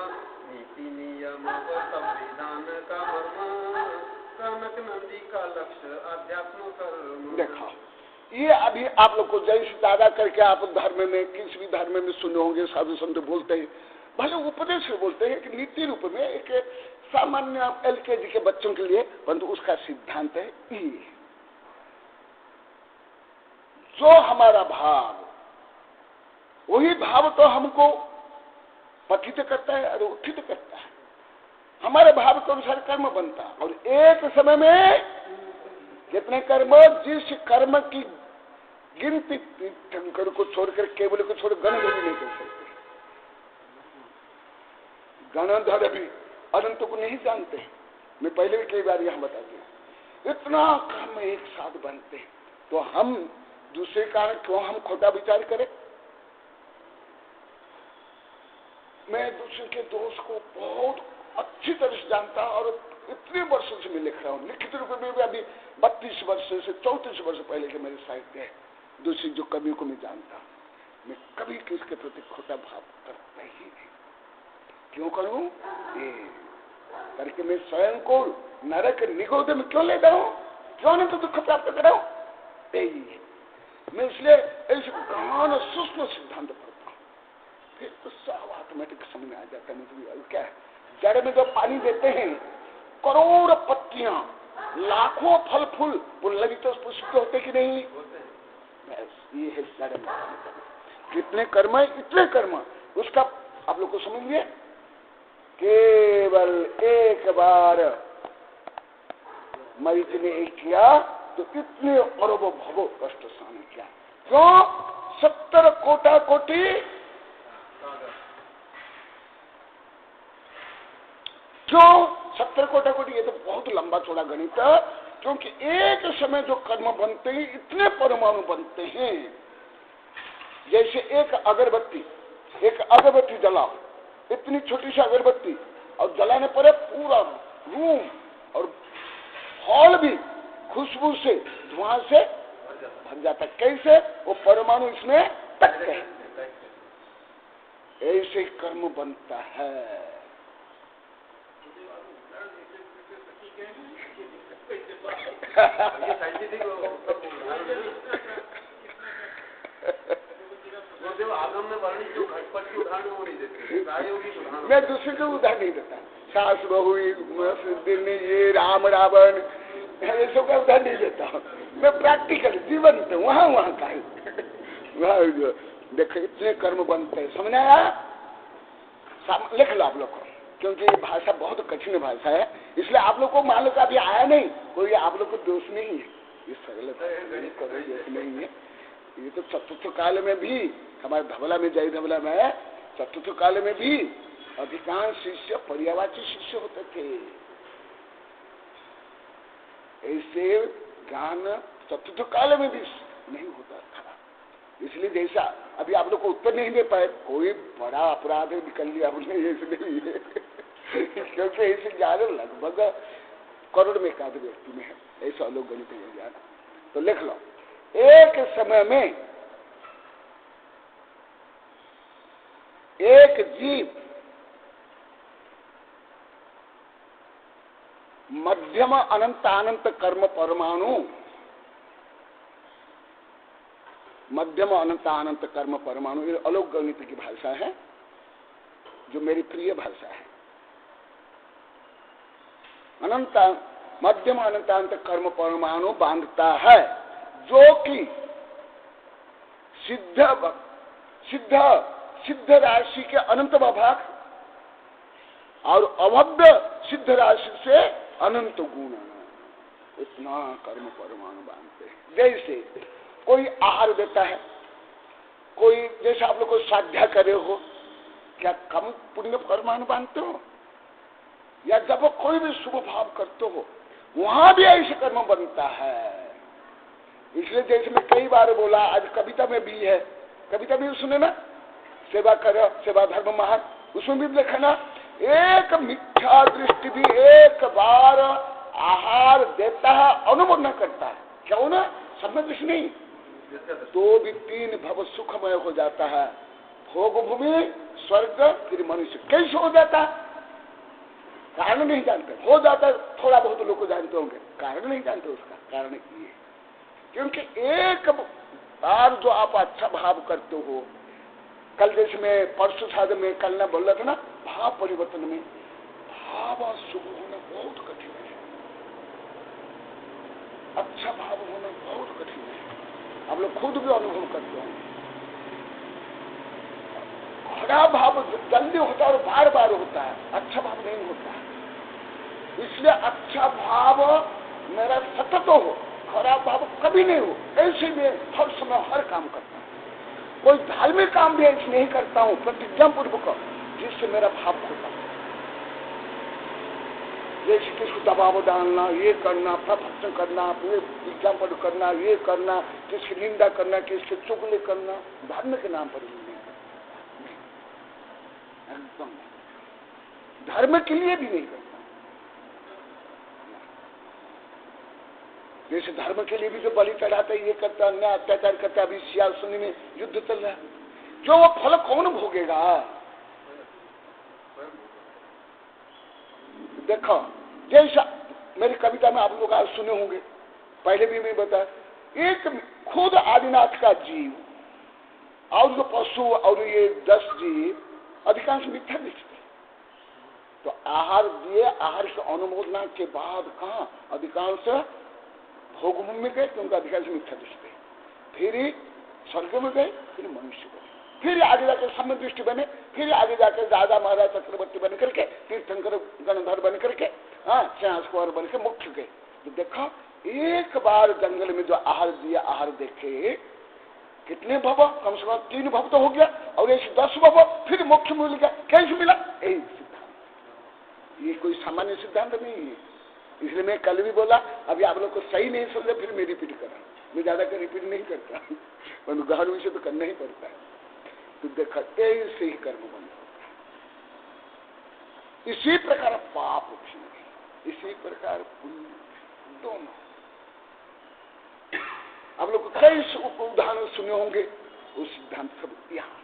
नीति नियम व संविधान का मर्म, कनक नंदी का लक्ष्य अध्यात्म कर्म। देखा ये अभी आप लोग को जैसे दादा करके आप धर्म में किसी भी धर्म में सुने होंगे, साधु संत बोलते हैं, भले उपदेश बोलते हैं कि नीति रूप में एक सामान्य LKG के बच्चों के लिए, परंतु उसका सिद्धांत है ये, जो हमारा भाव वही भाव तो हमको पतित करता है और उत्थित करता है। हमारे भाव के अनुसार कर्म बनता है, और एक समय में कितने कर्म, जिस कर्म की गिनती तीर्थंकर को छोड़कर, केवल को छोड़ गण भी नहीं कर सकते। गणधर भी अनंत को नहीं जानते। मैं पहले भी कई बार यहां बता दिया, इतना कर्म एक साथ बनते हैं, तो हम दूसरे कारण क्यों हम खोटा विचार करें। मैं दूसरे के दोष को बहुत अच्छी तरह से जानता, और इतने वर्षों से मैं लिख रहा हूँ, लिखित रूप में भी अभी 32 वर्ष से 34 वर्ष पहले के मेरे साहित्य है। दूसरी जो कवियों को मैं जानता, मैं कभी किसके प्रति खोटा भाव करता ही नहीं। क्यों करूं? ये करके मैं स्वयं को नरक निगोद में क्यों लेता हूं, क्यों नहीं तो दुख प्राप्त कर रहा हूं। यही मैं इसलिए ऐसे गहन सूक्ष्म सिद्धांत पढ़ता हूं, फिर तो सब ऑटोमेटिक समझ में आ जाता है। मुझे क्या है, जड़ में जो पानी देते हैं, करोड़ पत्तियां, लाखों फल फूल, वो लगी तो पुष्प होते कि नहीं? बस ये है जड़ में। कितने कर्म है, इतने कर्म, उसका आप लोग को समझिए। केवल एक बार मरीच ने एक किया तो इतने अरबों भवों कष्ट सहन किया। क्यों? 70 कोटा कोटि, क्यों 70 कोटा कोटि? ये तो बहुत लंबा चौड़ा गणित है, क्योंकि एक समय जो कर्म बनते हैं, इतने परमाणु बनते हैं। जैसे एक अगरबत्ती जलाओ, इतनी छोटी सी अगरबत्ती, और जलाने पर पूरा रूम और हॉल भी खुशबू से, धुआं से भर जाता है। कैसे? वो परमाणु इसमें तक है। ऐसे कर्म बनता है। मैं दूसरे को उदाहरण नहीं देता, सास बहू, ये राम रावण, ऐसो का उदाहरण नहीं देता हूँ। मैं प्रैक्टिकल जीवन पे वहां का ही देखो, इतने कर्म बनते हैं। समझ आया? लिख लो आप लोग को, क्योंकि ये भाषा बहुत कठिन भाषा है, इसलिए आप लोग को मान लो अभी आया नहीं, कोई आप लोग को दोष नहीं है, ये सरल दोष नहीं है। ये तो चतुर्थ काल में भी, हमारे धवला में, जय धवला में, चतुर्थ काल में भी अधिकांश शिष्य पर्यावाची शिष्य होते थे। ऐसे ज्ञान चतुर्थ काल में भी नहीं होता था। इसलिए जैसा अभी आप लोग को उत्तर नहीं दे पाए, कोई बड़ा अपराध निकल लिया आपने, ऐसे नहीं है। क्योंकि ऐसे ज्ञान लगभग करोड़ में एकाध व्यक्ति में है, ऐसा लोग गणित में ज्ञान। तो लिख लो, एक समय में एक जीव मध्यम अनंत कर्म परमाणु, मध्यम अनंत कर्म परमाणु, ये अलौकिक गणित की भाषा है, जो मेरी प्रिय भाषा है। अनंत मध्यम अनंत कर्म परमाणु बांधता है, जो कि सिद्ध राशि के अनंत भाग और अभव्य सिद्ध राशि से अनंत गुण, इतना कर्म परमाणु बांधते हैं। जैसे कोई आहार देता है, कोई जैसे आप लोग को साध्या करे हो, क्या कम पुण्य परमाणु बांधते हो? या जब कोई भी शुभ भाव करते हो, वहां भी ऐसे कर्म बनता है। इसलिए जैसे मैं कई बार बोला, आज कविता में भी है, कविता भी सुने ना, सेवा करो सेवा धर्म महान, उसमें भी देखा ना, एक मिथ्या दृष्टि भी एक बार आहार देता है, अनुभव न करता है, क्यों ना? सब में कुछ नहीं, तो भी 3 भव सुखमय हो जाता है। भोग भूमि, स्वर्ग, फिर मनुष्य। कैसे हो जाता है? कारण नहीं जानते, हो जाता है। थोड़ा बहुत लोग को जानते होंगे, कारण नहीं जानते उसका। कारण ये क्योंकि एक बार जो आप अच्छा भाव करते हो, कल जैसे मैं परसों शायद मैं कल ना बोल रहा था ना, भाव परिवर्तन में भाव शुभ होना बहुत कठिन है, अच्छा भाव होना बहुत कठिन है। आप लोग खुद भी अनुभव करते हैं। खराब भाव जल्दी होता है और बार बार होता है, अच्छा भाव नहीं होता है। इसलिए अच्छा भाव मेरा सतत हो, खराब भाव कभी नहीं हो। ऐसे में हर समय हर काम करता हूँ, कोई धार्मिक काम भी ऐसे नहीं करता हूँ प्रतिज्ञा पूर्वक जिससे मेरा भाव होता है। जैसे किसको दबाव डालना, ये करना, प्रभक्षण करना, ये विज्ञापन करना, ये करना, किसकी निंदा करना, किसके चुगली करना, धर्म के नाम पर नहीं, एकदम धर्म के लिए भी नहीं करता। जैसे धर्म के लिए भी जो बलि चढ़ाता है, ये करता, अन्याय अत्याचार करता, अभी सियासनी में युद्ध चल रहा है, जो वो फल कौन भोगेगा? देखो, जैसा मेरी कविता में आप लोग आज सुने होंगे, पहले भी मैं बताया, एक खुद आदिनाथ का जीव और जो पशु और ये 10 जीव अधिकांश मिथ्या दिखते, तो आहार दिए, आहार के अनुमोदना के बाद कहा अधिकांश भोग में गए, क्योंकि अधिकांश मिथ्या दिखते, फिर स्वर्ग में गए, फिर मनुष्य बने, फिर आगे जाकर सम्य दृष्टि बने, फिर आगे जाकर दादा महाराज चक्रवर्ती बन करके, तीर्थंकर गणधर बन करके, हाँ सिंहास कुंवर बन के मुख्य गए। तो देखा, एक बार जंगल में जो आहार दिया, आहार देखे कितने भव, कम से कम 3 भव तो हो गया, और ऐसे 10 भव, फिर मोक्ष मिल गया। कैसे मिला? यही सिद्धांत, ये कोई सामान्य सिद्धांत नहीं है। इसलिए मैं कल भी बोला, अभी आप लोग को सही नहीं समझा, फिर मैं रिपीट कर रहा हूँ। मैं ज्यादा कर रिपीट नहीं करता, पर गहन विषय तो करना ही पड़ता है। तो देखा, ऐसे ही कर्म बन होता है। इसी प्रकार पाप भी, इसी प्रकार पुण्य, दोनों। आप लोग को कई उदाहरण सुने होंगे, वो सिद्धांत सब यहाँ।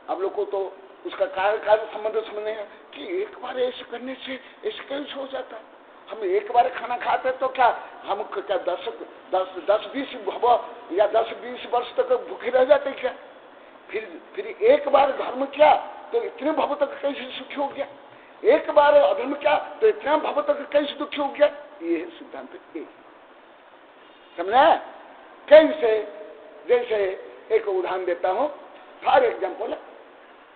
आप लोग को तो उसका कार्य संबंध समझने हैं कि एक बार ऐसे करने से ऐसे कैसे हो जाता है। हम एक बार खाना खाते तो क्या हम क्या 10-20 या 10-20 वर्ष तक भूखे रह जाते क्या? फिर एक बार धर्म किया तो इतने भव तक कैसे सुखी हो गया, एक बार अधर्म किया तो इतना भव तक कैसे दुखी हो गया। ये सिद्धांत समझा? कैसे? जैसे एक उदाहरण देता हूँ, फॉर एग्जाम्पल,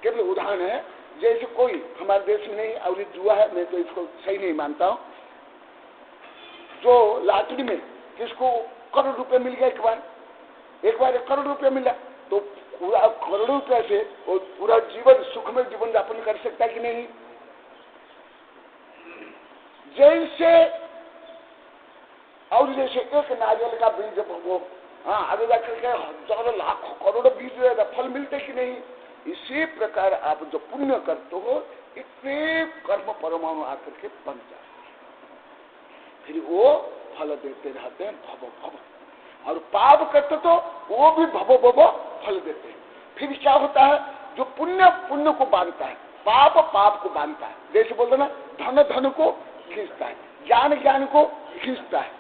केवल उदाहरण है। जैसे कोई हमारे देश में नहीं, और जुआ है, मैं तो इसको सही नहीं मानता हूँ, जो लॉटरी में किसको करोड़ रुपए मिल गया, एक बार 1 करोड़ रुपए मिला, तो पूरा करोड़ रुपए से वो पूरा जीवन सुखमय जीवन यापन कर सकता है कि नहीं? जैसे और जैसे एक नारियल का बीज वो आगे जाकर के हजारों लाखों करोड़ों बीज फल मिलते कि नहीं? इसी प्रकार आप जो पुण्य करते हो, इतने कर्म परमाणु आकर के बन जाते हैं, फिर वो फल देते रहते हैं भव भव। और पाप करते तो वो भी भव भव फल देते हैं। फिर क्या होता है? जो पुण्य पुण्य को बांधता है, पाप पाप को बांधता है। जैसे बोलते ना, धन धन को खींचता है, ज्ञान ज्ञान को खींचता है,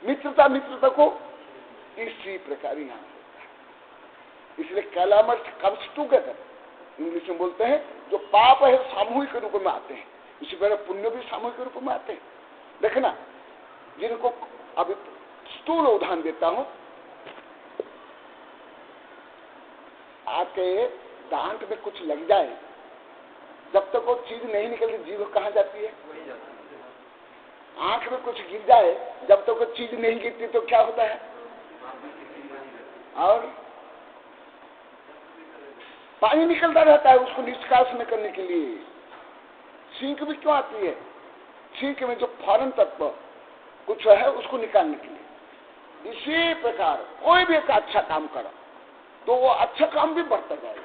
मित्रता मित्रता को। इसी प्रकार यहाँ होता है। इसलिए कैलामर्स कम्स टुगेदर, इंग्लिश में बोलते हैं, जो पाप है सामूहिक रूप में आते हैं, इसी प्रकार पुण्य भी सामूहिक रूप में आते हैं। देखना, जिनको अभी स्थूल उदाहरण देता हूं, आपके दांत में कुछ लग जाए, जब तक वो चीज नहीं निकलती, जीभ कहाँ जाती है? आंख में कुछ गिर जाए, जब तक वो चीज नहीं गिरती तो क्या होता है? और पानी निकलता रहता है उसको निष्कासन करने के लिए। छींक भी क्यों आती है? छींक में जो फॉरेन तत्व कुछ है उसको निकालने के लिए। इसी प्रकार कोई भी एक अच्छा काम करो तो वो अच्छा काम भी बढ़ता जाएगा,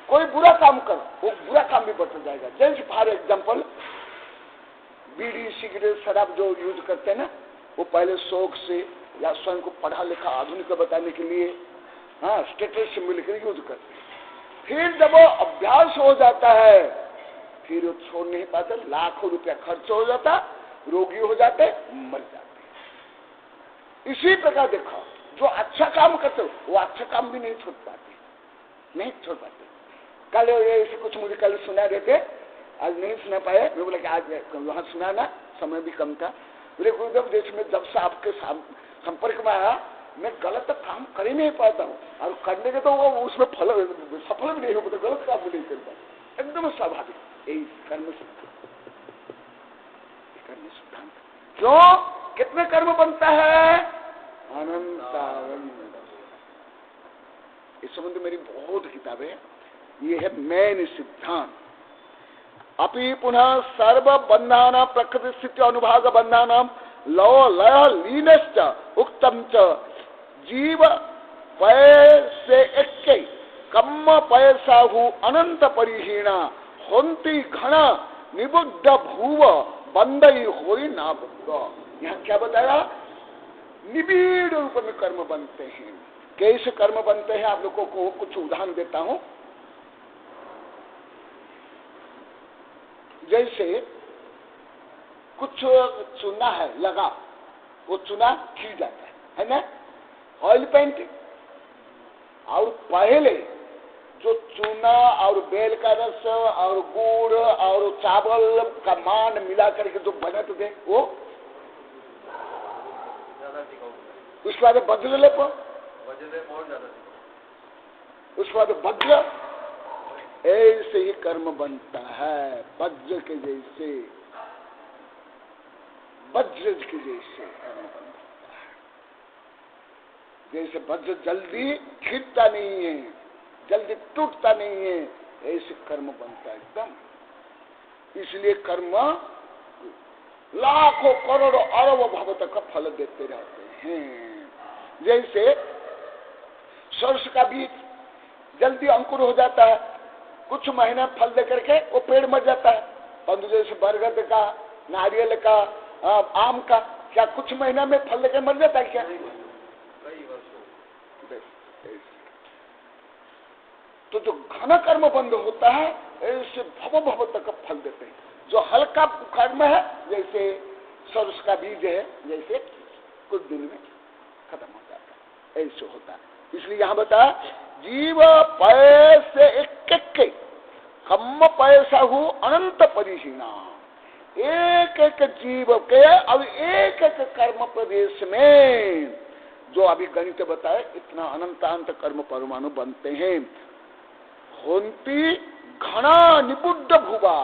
कोई बुरा काम करो वो बुरा काम भी बढ़ता जाएगा। जैसे फॉर एग्जाम्पल, बीड़ी सिगरेट शराब जो यूज करते हैं ना, वो पहले शौक से या स्वयं को पढ़ा लिखा आधुनिक बताने के लिए, हाँ, स्टेटस से मिलकर यूज करते हैं। फिर जब वो अभ्यास हो जाता है, फिर वो छोड़ नहीं पाते, लाखों रुपया खर्च हो जाता, रोगी हो जाते, मर जाते। इसी प्रकार देखो, जो अच्छा काम करते हो वो अच्छा काम भी नहीं छोड़ पाते, नहीं छोड़ पाते। कल ऐसे कुछ मुझे कल सुना देते, आज नहीं सुना पाए। मैं बोला कि आज वहां सुना ना, समय भी कम था। मेरे गुरुदेव देश में जब से आपके संपर्क में आया, मैं गलत काम कर ही नहीं पाता हूँ, और करने के तो वो उसमें सफल भी नहीं हो पाता, गलत काम भी नहीं कर पाता। एकदम स्वाभाविक, यही कर्म सिद्धांत। क्यों? कितने कर्म बनता है? अनंत। इस संबंध मेरी बहुत किताबें, ये है मेन सिद्धांत। अपि पुनः सर्व बंधान प्रकृति स्थिति अनुभाग बंधान लव लय लीनश्च उक्तम च जीव पय से एक कम्म पयसाहु अनंत परिहीणा होंती घन निबुद्ध भूव बंदई होई ना बुद्ध। यहाँ क्या बताया? निबिड़ रूप में कर्म बनते हैं। कैसे कर्म बनते हैं आप लोगों को कुछ उदाहरण देता हूं। जैसे कुछ चूना है लगा, वो चूना खिल जाता है ना, ऑयल पेंटिंग। और पहले जो चूना और बेल का रस और गुड़ और चावल का मान मिला करके जो बनते थे वो उसके बाद वज्र लेप, उसके बाद वज्र, ऐसे ही कर्म बनता है। वज्र के जैसे, वज्र के जैसे कर्म बनता है। जैसे वज्र जल्दी खिलता नहीं है, जल्दी टूटता नहीं है, ऐसे कर्म बनता है एकदम। इसलिए कर्म लाखों करोड़ों अरबों भव तक का फल देते रहते हैं। जैसे सरस का बीज जल्दी अंकुर हो जाता है, कुछ महीने फल दे करके वो पेड़ मर जाता है। परंतु जैसे बरगद का, नारियल का, आम का, क्या कुछ महीना में फल देकर मर जाता है क्या? तो जो घन कर्म बंद होता है, ऐसे भव भव तक फल देते हैं। जो हल्का कर्म है, जैसे सरस का बीज है, जैसे कुछ दिन में खत्म हो जाता है, ऐसे होता है। इसलिए यहाँ बताया जीव पय से एक कम्म पैसाहु अनंत परिहीणा। एक एक जीव के और एक एक कर्म प्रदेश में, जो अभी गणित बताए, इतना अनंत कर्म परमाणु बनते हैं। होंती घना निबुद्ध भूवा,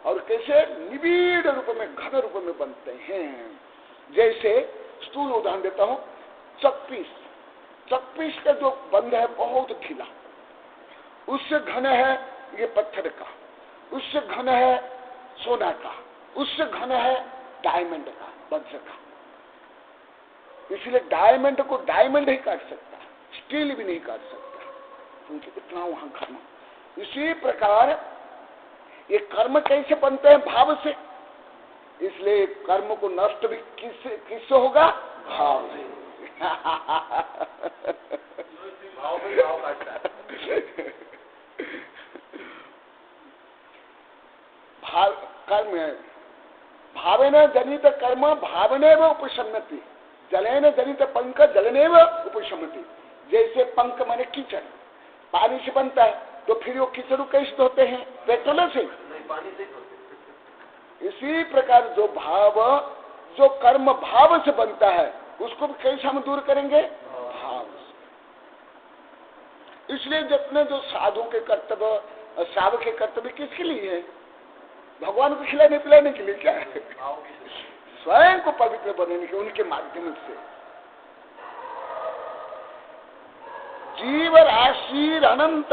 और कैसे निबिड़ रूप में, घन रूप में बनते हैं। जैसे स्थूल उदाहरण देता हूं, चकपीस। चकपीस का जो बंध है बहुत खिला, उससे घन है ये पत्थर का, उससे घन है सोना का, उससे घन है डायमंड का, वज्र का। इसलिए डायमंड को डायमंड ही काट सकता, स्टील भी नहीं काट सकता, क्योंकि इतना वहां घन। इसी प्रकार ये कर्म कैसे बनते हैं? भाव से। इसलिए कर्म को नष्ट भी किससे होगा? भाव से। भाव में भाव काटता है। कर्म है भावेन जनित कर्म भावनेव उपशमति, जलेन जनित पंख जलनेव उपशमति। जैसे पंख माने कीचड़ पानी से बनता है, तो फिर वो कीचड़ कैसे धोते हैं? पेट्रोल से, पानी से धोते। इसी प्रकार जो भाव, जो कर्म भाव से बनता है, उसको भी कैसे हम दूर करेंगे? भाव से। इसलिए जितने जो साधु के कर्तव्य, श्रावक के कर्तव्य किसके लिए है? भगवान को खिलाने पिलाने के लिए क्या है? स्वयं को पवित्र बनाने के, उनके माध्यम से। जीव राशि अनंत,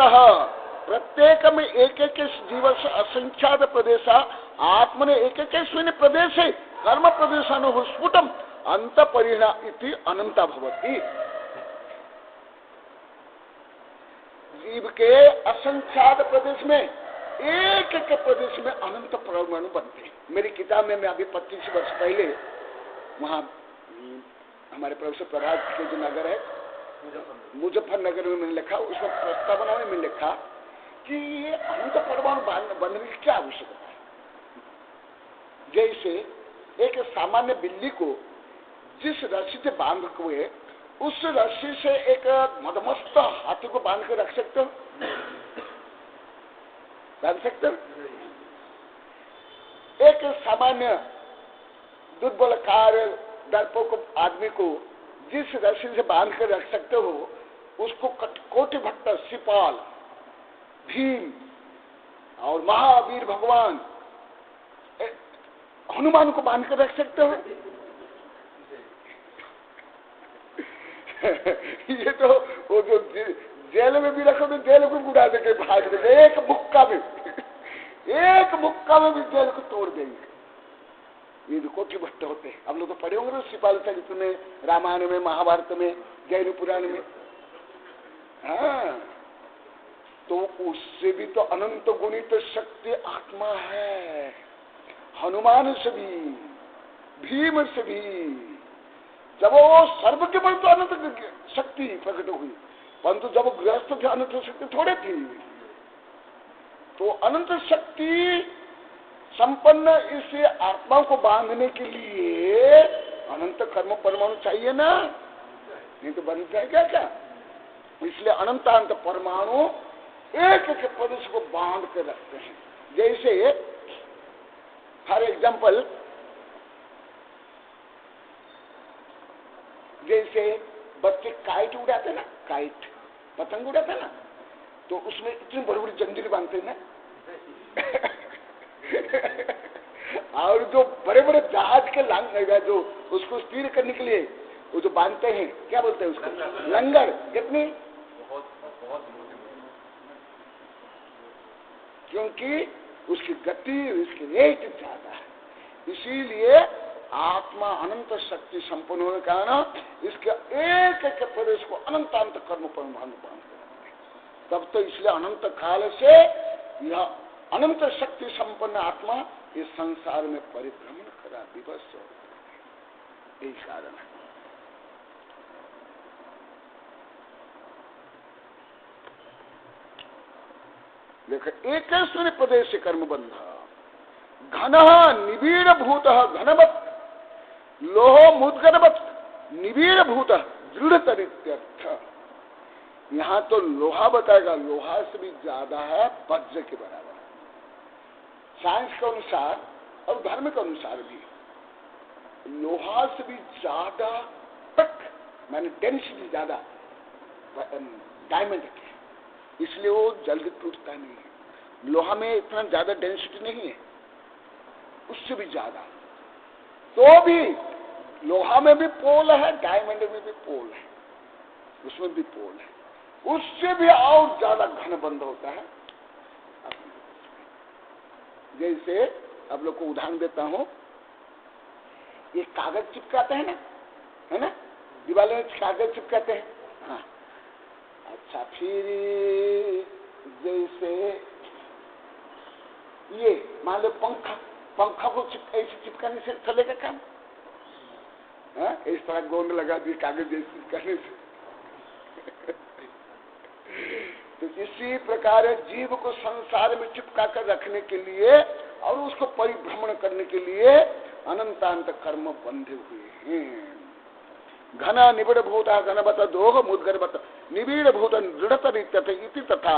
प्रत्येक में एक एक जीव से असंख्यात प्रदेश, आत्मने एक एक प्रदेश कर्म प्रदेशानु स्फुटम अंत परिणा इति अनंता भवति। जीव के असंख्यात प्रदेश में, एक एक प्रदेश में अनंत परमाणु बनते हैं। मेरी किताब में मैं अभी 25 वर्ष पहले वहां हमारे प्रोफेसर प्रभात के जो नगर है मुजफ्फरनगर में मैंने लिखा, उसमें प्रस्तावना में मैंने लिखा कि ये अनंत परमाणु बनने की क्या आवश्यकता है। जैसे एक सामान्य बिल्ली को जिस रस्सी से बांध हुए उस रस्सी से एक मदमस्त हाथी को बांध कर रख सकते हो? बांध सकते हो? एक सामान्य दुर्बलकार डरपोक आदमी को जिस रस्सी से बांध कर रख सकते हो उसको कोटि भट्ट, शिपाल, भीम और महावीर भगवान, हनुमान को बांध कर रख सकते हो? ये तो वो जो जेल में भी रखो तो जेल को बुढ़ा देंगे, भाग देंगे एक मुक्का में भी जेल को तोड़ देंगे। ये जो कोटि भट्ट होते हैं, हम लोग तो पढ़े होंगे ना शिपाल चरित्र में, रामायण में, महाभारत में, जैन पुराण में। हाँ, तो उससे भी तो अनंत गुणित शक्ति आत्मा है, हनुमान से भी, भीम से भी। जब वो सर्व के बल तो अनंत शक्ति प्रकट हुई, परंतु जब गृहस्थ थे अनंत शक्ति थोड़े थी। तो अनंत शक्ति संपन्न इस आत्मा को बांधने के लिए अनंत कर्म परमाणु चाहिए ना, नहीं तो बन जाएगा क्या? इसलिए अनंतांत परमाणु एक एक प्रदेश को बांध कर रखते हैं। जैसे फॉर एग्जाम्पल, जैसे बच्चे काइट उड़ाते ना, काइट पतंग उड़ाते ना, तो उसमें इतनी बड़ी बड़ी जंजीर बांधते हैं ना। और जो बड़े बड़े जहाज के लांग जो उसको स्थिर करने के लिए वो जो बांधते हैं, क्या बोलते हैं उसको? लंगर। कितनी? क्योंकि उसकी गति, उसकी रेट ज्यादा है। इसीलिए आत्मा अनंत शक्ति संपन्न होने के कारण इसके एक एक प्रदेश को अनंतांत कर्म परमाणु बांध करते हैं। तब तो इसलिए अनंत काल से यह अनंत शक्ति संपन्न आत्मा इस संसार में परिभ्रमण करा विवश हो, यही कारण है। देखो, एकस्मिन् प्रदेश कर्म बंध घन निबीड़ भूत घनवत लोहो मुद्गरवत निबीड़ भूत दृढ़ तरित्यर्थ। यहाँ तो लोहा बताएगा, लोहा से भी ज्यादा है वज्र के बराबर। साइंस के अनुसार और धर्म के अनुसार भी लोहा से भी ज्यादा तक माने डेंसिटी ज्यादा डायमंड की, इसलिए वो जल्दी टूटता नहीं है। लोहा में इतना ज्यादा डेंसिटी नहीं है, उससे भी ज्यादा। तो भी लोहा में भी पोल है, डायमंड में भी पोल है, उसमें भी पोल है, उससे भी और ज्यादा घन बंध होता है। जैसे अब लोग को उदाहरण देता हूं, ये कागज चिपकाते हैं ना, है ना, दीवार में कागज चिपकाते हैं। हाँ, अच्छा, फिर जैसे ये मान लो पंखा को ऐसे चिपकाने से चलेगा काम? हाँ, इस तरह गोंद लगा दी कागज जैसे चिपकाने से। तो इसी प्रकार जीव को संसार में चिपका कर रखने के लिए और उसको परिभ्रमण करने के लिए अनंतांत कर्म बंधे हुए हैं। घना निबिड़ भूत घनवत दोह मुद्गरवत निबिड़ भूत दृढ़त इति तथा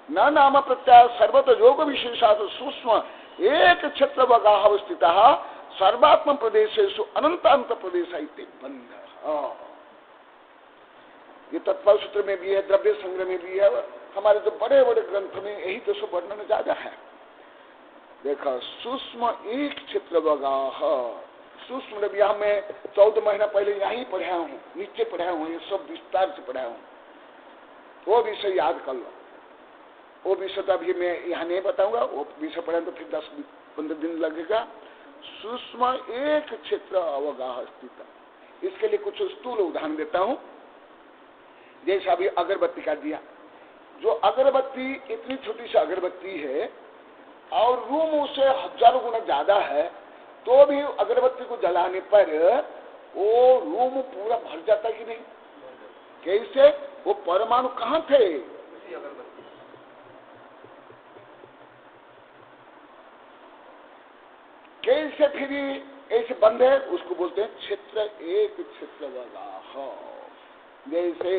न नाम प्रत्याय सर्वत योग विशेषात सूक्ष्म एक क्षेत्र वगाह स्थित सर्वात्म प्रदेशेषु अनंतांत प्रदेश बंध। ये तत्पर सूत्र में भी है, द्रव्य संग्रह में भी है, हमारे जो बड़े बड़े ग्रंथ में यही तो सब वर्णन ज्यादा है। देखा, सूक्ष्म एक क्षेत्र वगाह, सूक्ष्म यहाँ में 14 महीना पहले यहीं पढ़ाया हूँ, नीचे पढ़ाया हूँ, ये सब विस्तार से पढ़ाया हूँ। वो विषय याद कर लो। वो विषय तो अभी मैं यहाँ नहीं बताऊंगा, वो विषय पढ़ा तो फिर 10-15 दिन लगेगा। सूक्ष्म एक क्षेत्र अवगाह स्थित। इसके लिए कुछ स्थूल उदाहरण देता हूँ। जैसे अभी अगरबत्ती का दिया, जो अगरबत्ती इतनी छोटी सी अगरबत्ती है और रूम उससे हजारों गुना ज्यादा है, तो भी अगरबत्ती को जलाने पर वो रूम पूरा भर जाता कि नहीं? कैसे? वो परमाणु कहाँ थे? कैसे फिर ऐसे बंद है, उसको बोलते हैं क्षेत्र एक क्षेत्र वाला। जैसे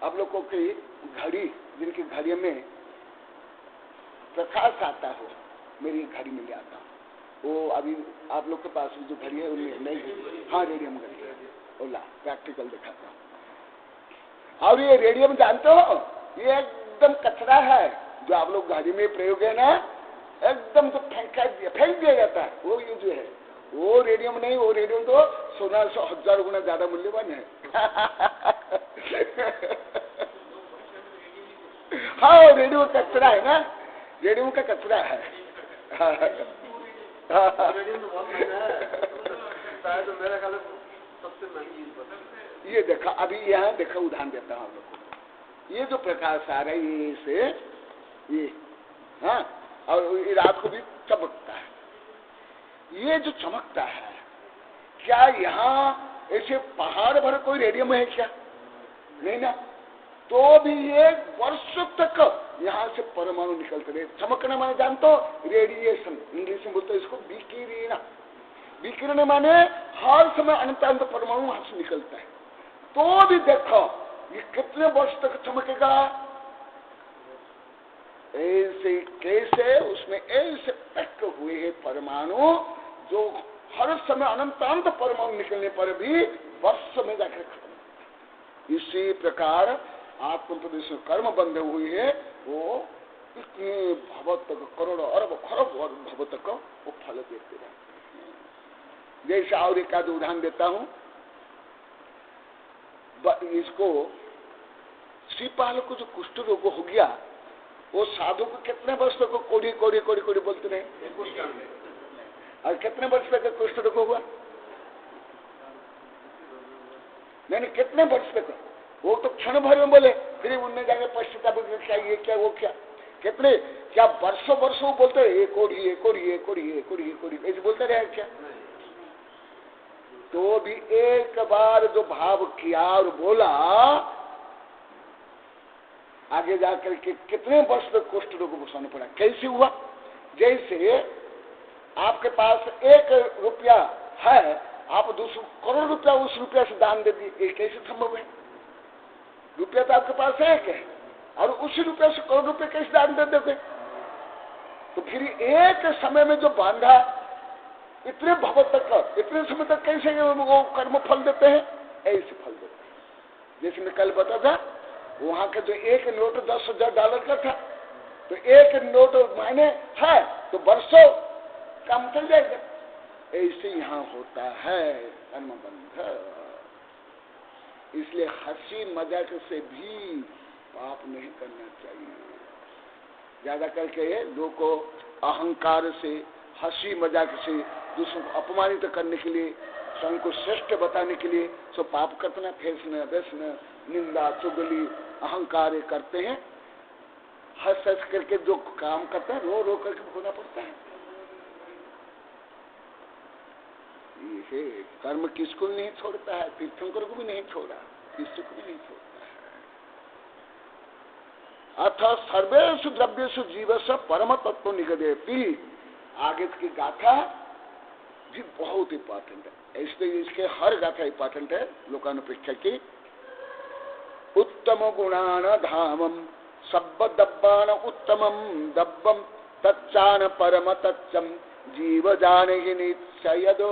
आप लोगों की घड़ी, जिनकी घड़ियों में प्रकाश आता हो, मेरी घड़ी में आता हो, वो अभी आप लोग के पास जो घड़ी है उनमें नहीं, हाँ रेडियम घड़ी है, ओला प्रैक्टिकल दिखाता हूँ। और ये रेडियम जानते हो, ये एकदम कचरा है जो आप लोग घड़ी में प्रयोग है ना, एकदम तो फेंक दिया जाता है। वो ये जो है वो रेडियम नहीं, वो रेडियम तो सोना से 1000 गुना ज्यादा मूल्यवान है। हाँ रेडियो कचरा है ना, रेडियो का कचरा है। रेडियम तो बहुत महंगा है, शायद मेरा ख्याल सबसे महंगी चीज। ये देखा, अभी यहाँ देखा, उदाहरण देता हूँ आप लोग को। ये जो प्रकाश आ रहा है ये से ये, हाँ, और ये रात को भी चमकता है। ये जो चमकता है, क्या यहाँ ऐसे पहाड़ भर कोई रेडियम है क्या? नहीं ना। तो भी ये वर्षों तक यहाँ से परमाणु निकलते रहे। चमकना माने जानते हो, रेडिएशन, इंग्लिश में बोलते हैं इसको विकिरण। विकिरण माने हर समय अनंत परमाणु वहां से निकलता है। तो भी देखो ये कितने वर्ष तक चमकेगा। ऐसे कैसे उसमें ऐसे पैक हुए हैं परमाणु, जो हर समय अनंत परमाणु निकलने पर भी वर्ष में जाकर खत्म। इसी प्रकार आत्म प्रदेश में कर्म बंधे हुए है, वो इतने भव तक, करोड़ों अरब खरब भव तक वो फल देते रहते हैं। जैसे और एक आध उदाहरण देता हूं, इसको श्रीपाल को जो कुष्ठ रोग हो गया, वो साधु को कितने वर्ष तक कोड़ी कोड़ी कोड़ी कोड़ी बोलते रहे, और कितने वर्ष तक कुष्ठ रोग हुआ? नहीं, कितने वर्ष तक? वो तो क्षण भर में बोले, फिर उनने जाके पश्चाताप क्या ये क्या वो क्या, कितने क्या वर्षों वर्षों बोलते रहे, ये कोड़ी ये कोड़ी ये कोड़ी ये कोड़ी ये कोड़ी, ऐसे बोलते रहे क्या? तो भी एक बार जो भाव किया और बोला, आगे जाकर के कितने वर्ष तक कुष्ठ रोग को सहना पड़ा। कैसे हुआ? जैसे आपके पास 1 रुपया है, आप 200 करोड़ रुपया उस रुपया से दान दे दिए, ये कैसे संभव है? रुपया तो आपके पास एक है और उसी रुपया से करोड़ रुपये कैसे दान दे देते? तो फिर एक समय में जो बांधा, इतने भव तक, इतने समय तक कैसे वो कर्म फल देते हैं? ऐसे फल देते हैं। जैसे मैं कल बता था, वहां का जो एक नोट $10,000 का था, तो एक नोट मायने है तो वर्षों काम चल जाएगा। ऐसे यहाँ होता है कर्म बंध। इसलिए हंसी मजाक से भी पाप नहीं करना चाहिए। ज्यादा करके लोगों को अहंकार से, हंसी मजाक से दूसरों को अपमानित करने के लिए, स्वयं को श्रेष्ठ बताने के लिए सब पाप करना, फेंसना, व्यसन, निंदा, चुगली, अहंकार करते हैं। हंस हंस करके जो काम करते हैं, रो रो करके होना पड़ता है। ये कर्म किसको नहीं छोड़ता है? तीर्थंकर को भी नहीं छोड़ा, किसी को भी नहीं छोड़ता है। अथ सर्वेषु द्रव्येषु जीवस्य परम तत्व निगदेति। आगे की गाथा भी बहुत इंपॉर्टेंट है, इसलिए इसके हर गाथा इंपॉर्टेंट है लोकानुपेक्षा की। उत्तम गुणान धामम सब्ब दब्बान उत्तमम दब्बम तच्चान परम तच्चम जीव जाने ही निश्चयदो।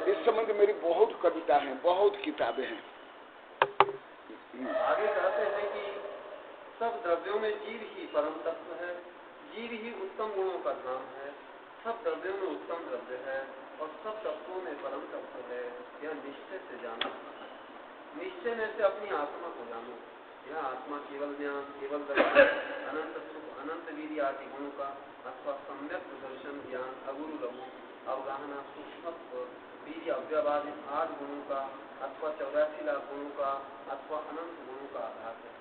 इस संबंध मेरी बहुत कविता है, बहुत किताबें हैं। आगे कहते हैं कि सब द्रव्यों में जीव ही परम तत्व है, जीव ही उत्तम गुणों का धाम है, सब द्रव्यों में उत्तम द्रव्य है और सब तत्वों में परम तत्व है। यह निश्चय से जानो, निश्चय में से अपनी आत्मा को जानो। यह आत्मा केवल ज्ञान, केवल दर्शन, अनंत सुख, अनंत वीर्य आदि गुणों का अथवा सम्यक दर्शन, ज्ञान, अगुरु लघु, अवगाहना, सूक्ष्मत्व, वीर्य, अव्यवहारिक आदि गुणों का अथवा 84 लाख गुणों का अथवा अनंत गुणों का आधार है।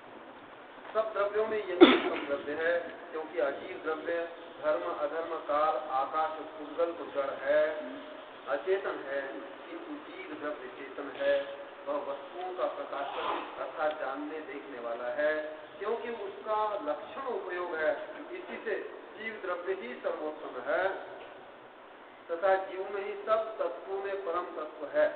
सब द्रव्यों में यही उत्तम द्रव्य है, क्योंकि अजीव द्रव्य धर्म, अधर्म, काल, आकाश, उद्गल को जड़ है। अचेतन है, किंतु जीव द्रव्य चेतन है। वह वस्तुओं का प्रकाशक अर्थात जानने देखने वाला है, क्योंकि उसका लक्षण उपयोग है। इसी से जीव द्रव्य ही सर्वोत्तम है तथा जीव में ही सब तत्वों में परम तत्व है।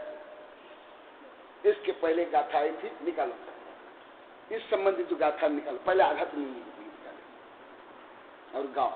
इसके पहले गाथा आई थी, निकालो। इस संबंधी जो गाथा निकालो, पहले आघात निकाले और गाओ।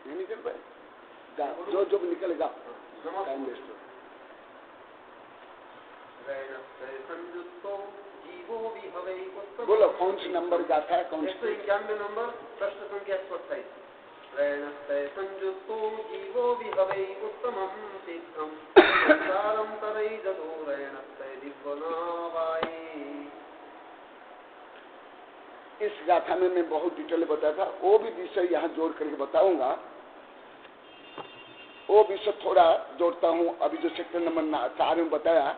निकल पाए जो जो निकलेगा टाइम वेस्ट हो। बोलो कौन सी नंबर गाथा है, कौन सी? 191 नंबर, प्रश्न संख्या 128। संयुक्तो जीवो विहवै उत्तमं तीर्थं संसारं तरै जदोरेण दिव्यनावाई। इस गाथा में मैं बहुत डिटेल बताया था, वो भी विषय यहाँ जोड़ करके बताऊंगा। वो विषय थोड़ा जोड़ता हूँ। अभी जो सेक्टर नंबर 4 में बताया,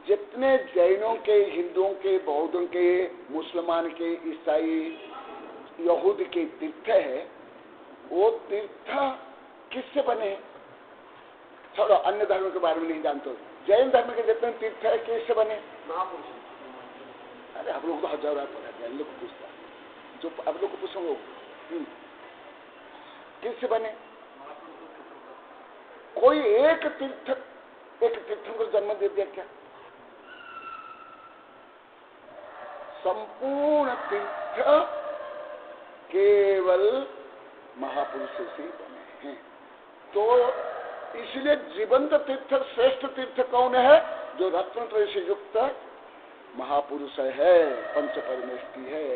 जितने जैनों के, हिंदुओं के, बौद्धों के, मुसलमान के, ईसाई, यहूद के तीर्थ है, वो तीर्थ किससे बने? छोड़ो, अन्य धर्म के बारे में नहीं जानते। जैन धर्म के जितने तीर्थ है किससे बने? अरे आप लोग तो हजारों पढ़ा दिया, लोग पूछता जो आप लोग को पूछोगे किससे बने? कोई एक तीर्थ को जन्म दे दिया क्या? संपूर्ण तीर्थ केवल महापुरुषों से ही बने हैं। तो इसलिए जीवंत तीर्थ, श्रेष्ठ तीर्थ कौन है? जो रत्नत्रय से युक्त महापुरुष है, पंच परमेष्टि है।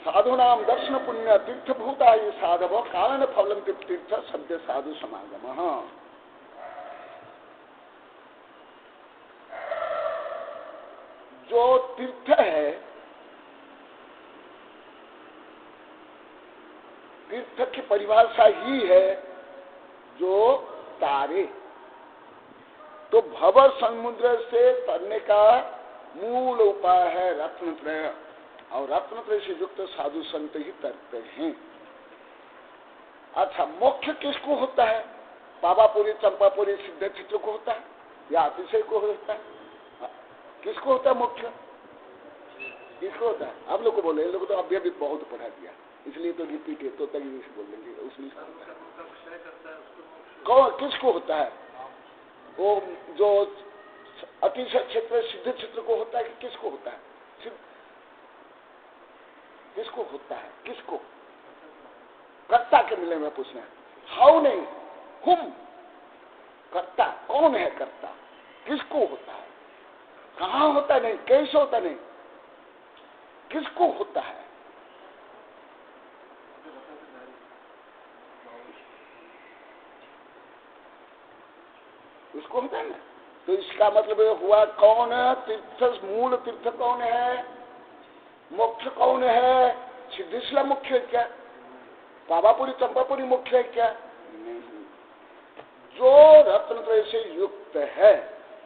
साधुनाम दर्शन पुण्य तीर्थभूता ये साधव कारण फलम तीर्थ सद्य साधु समागम। जो तीर्थ है, तीर्थ की परिभाषा ही है जो तारे। तो भव समुद्र से तरने का मूल उपाय है रत्नत्रय, और रत्नत्रय से युक्त साधु संत ही तरते हैं। अच्छा, मोक्ष किसको होता है? पावापुरी, चंपापुरी, सिद्ध चित्र को होता है या अतिशय को होता है? किसको होता है मोक्ष? किसको होता है? आप लोग को बोले, इन लोग तो अभी अभी बहुत पढ़ा दिया, इसलिए तो रिपीट है, तो तक बोल देंगे। उसमें कौन किसको होता है? वो जो अतिशय क्षेत्र, सिद्ध क्षेत्र को होता है कि किसको होता है? किसको होता है? किसको? कर्ता के मिले में पूछना है। हाउ नहीं, हुम। कर्ता कौन है? कर्ता किसको होता है? कहाँ होता नहीं, कैसे होता नहीं, किसको होता है? उसको होता है ना। तो इसका मतलब हुआ कौन है तीर्थ? मूल तीर्थ कौन है? मोक्ष कौन है? सिद्धिशला मुख्य है क्या? पावापुरी, चंपापुरी मुख्य है क्या? नहीं। जो रत्नत्रय से युक्त है,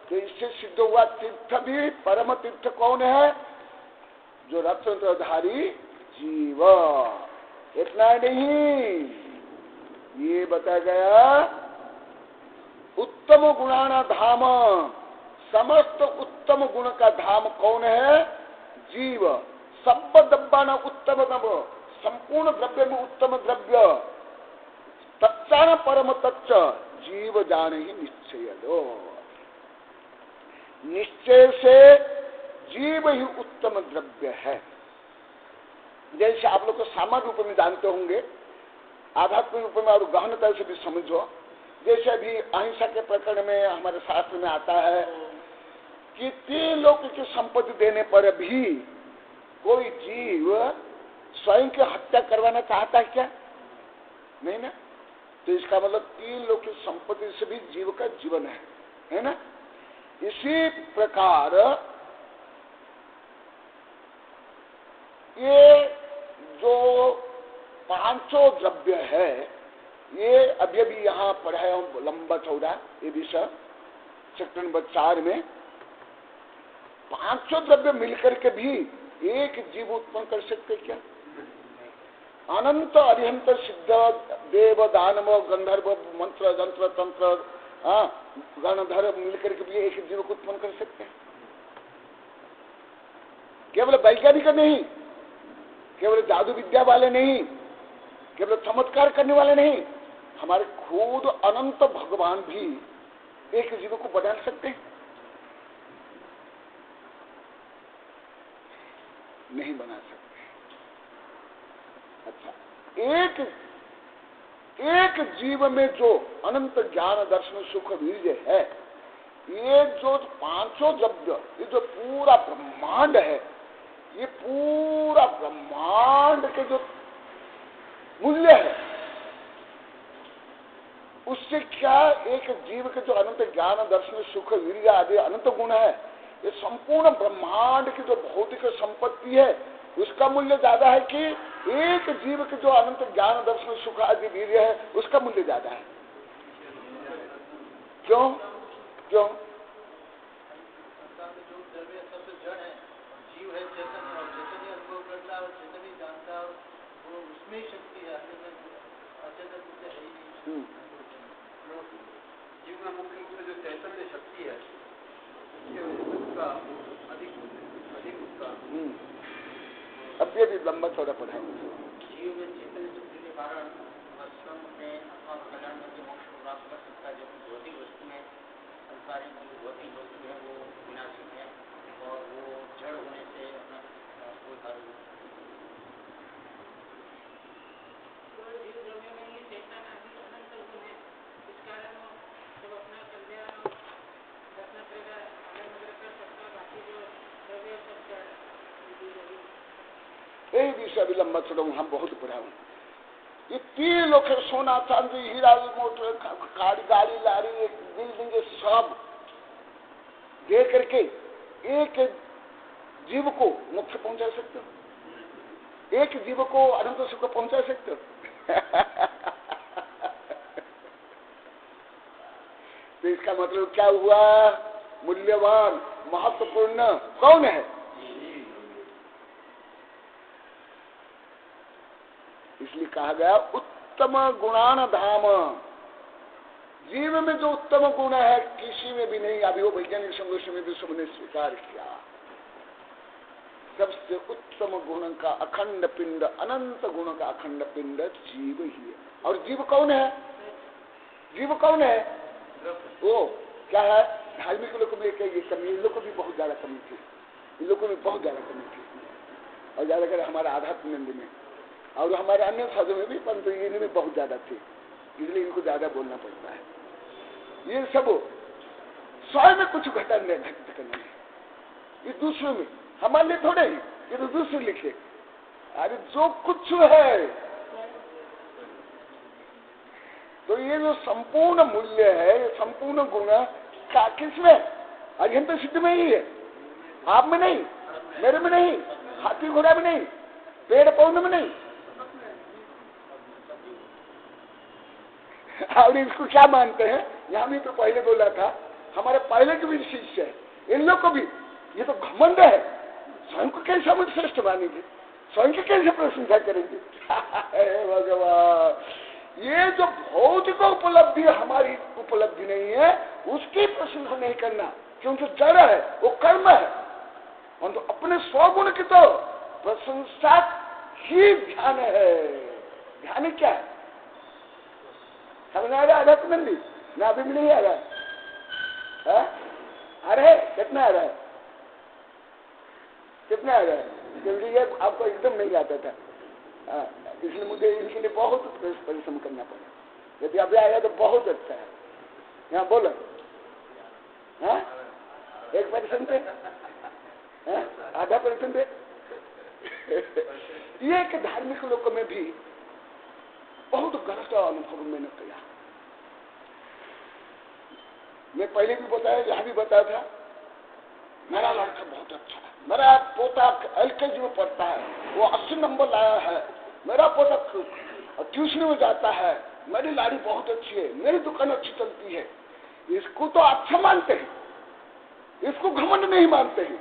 तो इससे सिद्ध हुआ तीर्थ भी परम तीर्थ कौन है? जो रत्नत्रयधारी जीव। इतना नहीं, ये बताया गया उत्तम गुणाना धाम। समस्त उत्तम गुण का धाम कौन है? जीव। सब दब्बाना उत्तम नव, संपूर्ण द्रव्य में उत्तम द्रव्य। तत्सान परम तच्च जीव जान ही निश्चय दो। निश्चय से जीव ही उत्तम द्रव्य है। जैसे आप लोग को सामान्य रूप में जानते होंगे, आध्यात्मिक रूप में और गहनता से भी समझो। जैसे अभी अहिंसा के प्रकरण में हमारे शास्त्र में आता है कि 3 लोक की संपत्ति देने पर भी कोई जीव स्वयं की हत्या करवाना चाहता है क्या? नहीं ना। तो इसका मतलब 3 लोक की संपत्ति से भी जीव का जीवन है ना। इसी प्रकार ये जो पांचों द्रव्य है, ये अभी अभी यहाँ पढ़ाया हूं लंबा चौड़ा ये विषय सेक्टर नंबर 4 में। पांचों द्रव्य मिलकर के भी एक जीव उत्पन्न कर सकते क्या? अनंत अरिहंत सिद्ध देव दानव गंधर्व मंत्र जंत्र तंत्र गणधर मिलकर के भी एक जीव को उत्पन्न कर सकते हैं। केवल वैज्ञानिक नहीं, केवल जादू विद्या वाले नहीं, केवल चमत्कार करने वाले नहीं, हमारे खुद अनंत भगवान भी एक जीव को बना सकते हैं? नहीं बना सकते। अच्छा, एक जीव में जो अनंत ज्ञान दर्शन सुख वीर्य है, ये जो पांचों द्रव्य, ये जो पूरा ब्रह्मांड है, ये पूरा ब्रह्मांड के जो मूल्य है, उससे क्या एक जीव के जो अनंत ज्ञान दर्शन सुख वीर्य आदि अनंत गुण है, ये संपूर्ण ब्रह्मांड की जो भौतिक संपत्ति है उसका मूल्य ज्यादा है कि एक जीव के जो अनंत ज्ञान दर्शन सुख आदि वीर्य है उसका मूल्य ज्यादा है? क्यों? क्यों? जीव है चेतन, और चेतन अनुभव करता है, और चेतन ही जानता है, वो उसमें ही शक्ति है, अचेतन से है ही नहीं। जीव में मुख्य रूप से जो चैतन्य शक्ति है उसका अधिक उसका अब ये भी लंबा चौड़ा पढ़ा। जीव में चैतन्य शक्ति के कारण श्रम में अथवा कल्याण में मोक्ष को प्राप्त कर सकता है। जो भौतिक वस्तु में संसारिक जो भौतिक वस्तु है वो विनाशिक है और वो जड़ होने से अपना कोई कार्य नहीं। जीव द्रव्य में ये चेतन आदि अनंत गुण है, इस कारण वो जब अपना कल्याण रचना करेगा कर सकता है। बाकी जो द्रव्य सब जड़ यही विषय अभी लंबा चौड़ा हम बहुत पढ़ा हूँ। ये 3 लोग है, सोना चांदी हीरा मोटर गाड़ी लारी बिल्डिंग सब दे करके एक जीव को मोक्ष पहुंचा सकते हो? एक जीव को अनंत सुख पहुंचा सकते हो? तो इसका मतलब क्या हुआ? मूल्यवान महत्वपूर्ण कौन है? इसलिए कहा गया उत्तम गुणान धाम। जीव में जो उत्तम गुण है किसी में भी नहीं। अभी वो वैज्ञानिक संघर्ष में भी सबने स्वीकार किया। सबसे उत्तम गुण का अखंड पिंड, अनंत गुण का अखंड पिंड जीव ही है। और जीव कौन है? जीव कौन है? वो क्या है? धार्मिक लोग में ये कमी, इन लोग को भी बहुत ज्यादा कमी थी, इन लोगों में बहुत ज्यादा कमी थी। और ज्यादा कर हमारा आध्यात्म में और हमारे अन्य साधु में भी, परंतु इनमें भी बहुत ज्यादा थी, इसलिए इनको ज्यादा बोलना पड़ता है। ये सब स्वयं में कुछ घटन करना है, ये दूसरों में, हमारे लिए थोड़े ही, ये तो दूसरे लिखे। अरे जो कुछ है, तो ये जो संपूर्ण मूल्य है, ये संपूर्ण गुण का किसमें? अरिहंत सिद्ध में ही है, आप में नहीं, मेरे में नहीं, हाथी घोड़ा में नहीं, पेड़ पौधे में नहीं। और इसको क्या मानते हैं? यहाँ भी तो पहले बोला था, हमारे पहले के भी शिष्य है, इन लोग को भी ये तो घमंड है, स्वयं को कैसे हम श्रेष्ठ मानेंगे, स्वयं की कैसे प्रशंसा करेंगे? भगवान, ये जो भौतिक उपलब्धि हमारी उपलब्धि नहीं है, उसकी प्रशंसा नहीं करना, क्योंकि जड़ है, वो कर्म है। और तो अपने स्वगुण की तो प्रशंसा ही ध्यान है। ध्यान क्या है? समझ आ रहा है? आधा नंदी ना अभी भी नहीं आ रहा है? आ रहा है? कितना आ रहा है? कितना आ रहा है? क्योंकि ये आपको एकदम नहीं आता था, इसलिए मुझे इनके लिए बहुत परिश्रम करना पड़ा। यदि अभी आया तो बहुत अच्छा है। यहाँ बोलो 1% पे, आधा % पे। ये कि धार्मिक लोगों में भी बहुत गलत अनुभव मैंने किया। मैं पहले भी बताया, यहाँ भी बताया था, पोता LKG में पढ़ता है, वो 80 नंबर लाया है। मेरा पोता ट्यूशन में जाता है, मेरी लाड़ी बहुत अच्छी है, मेरी दुकान अच्छी चलती है। इसको तो अच्छा मानते हैं, इसको घमंड नहीं मानते हैं,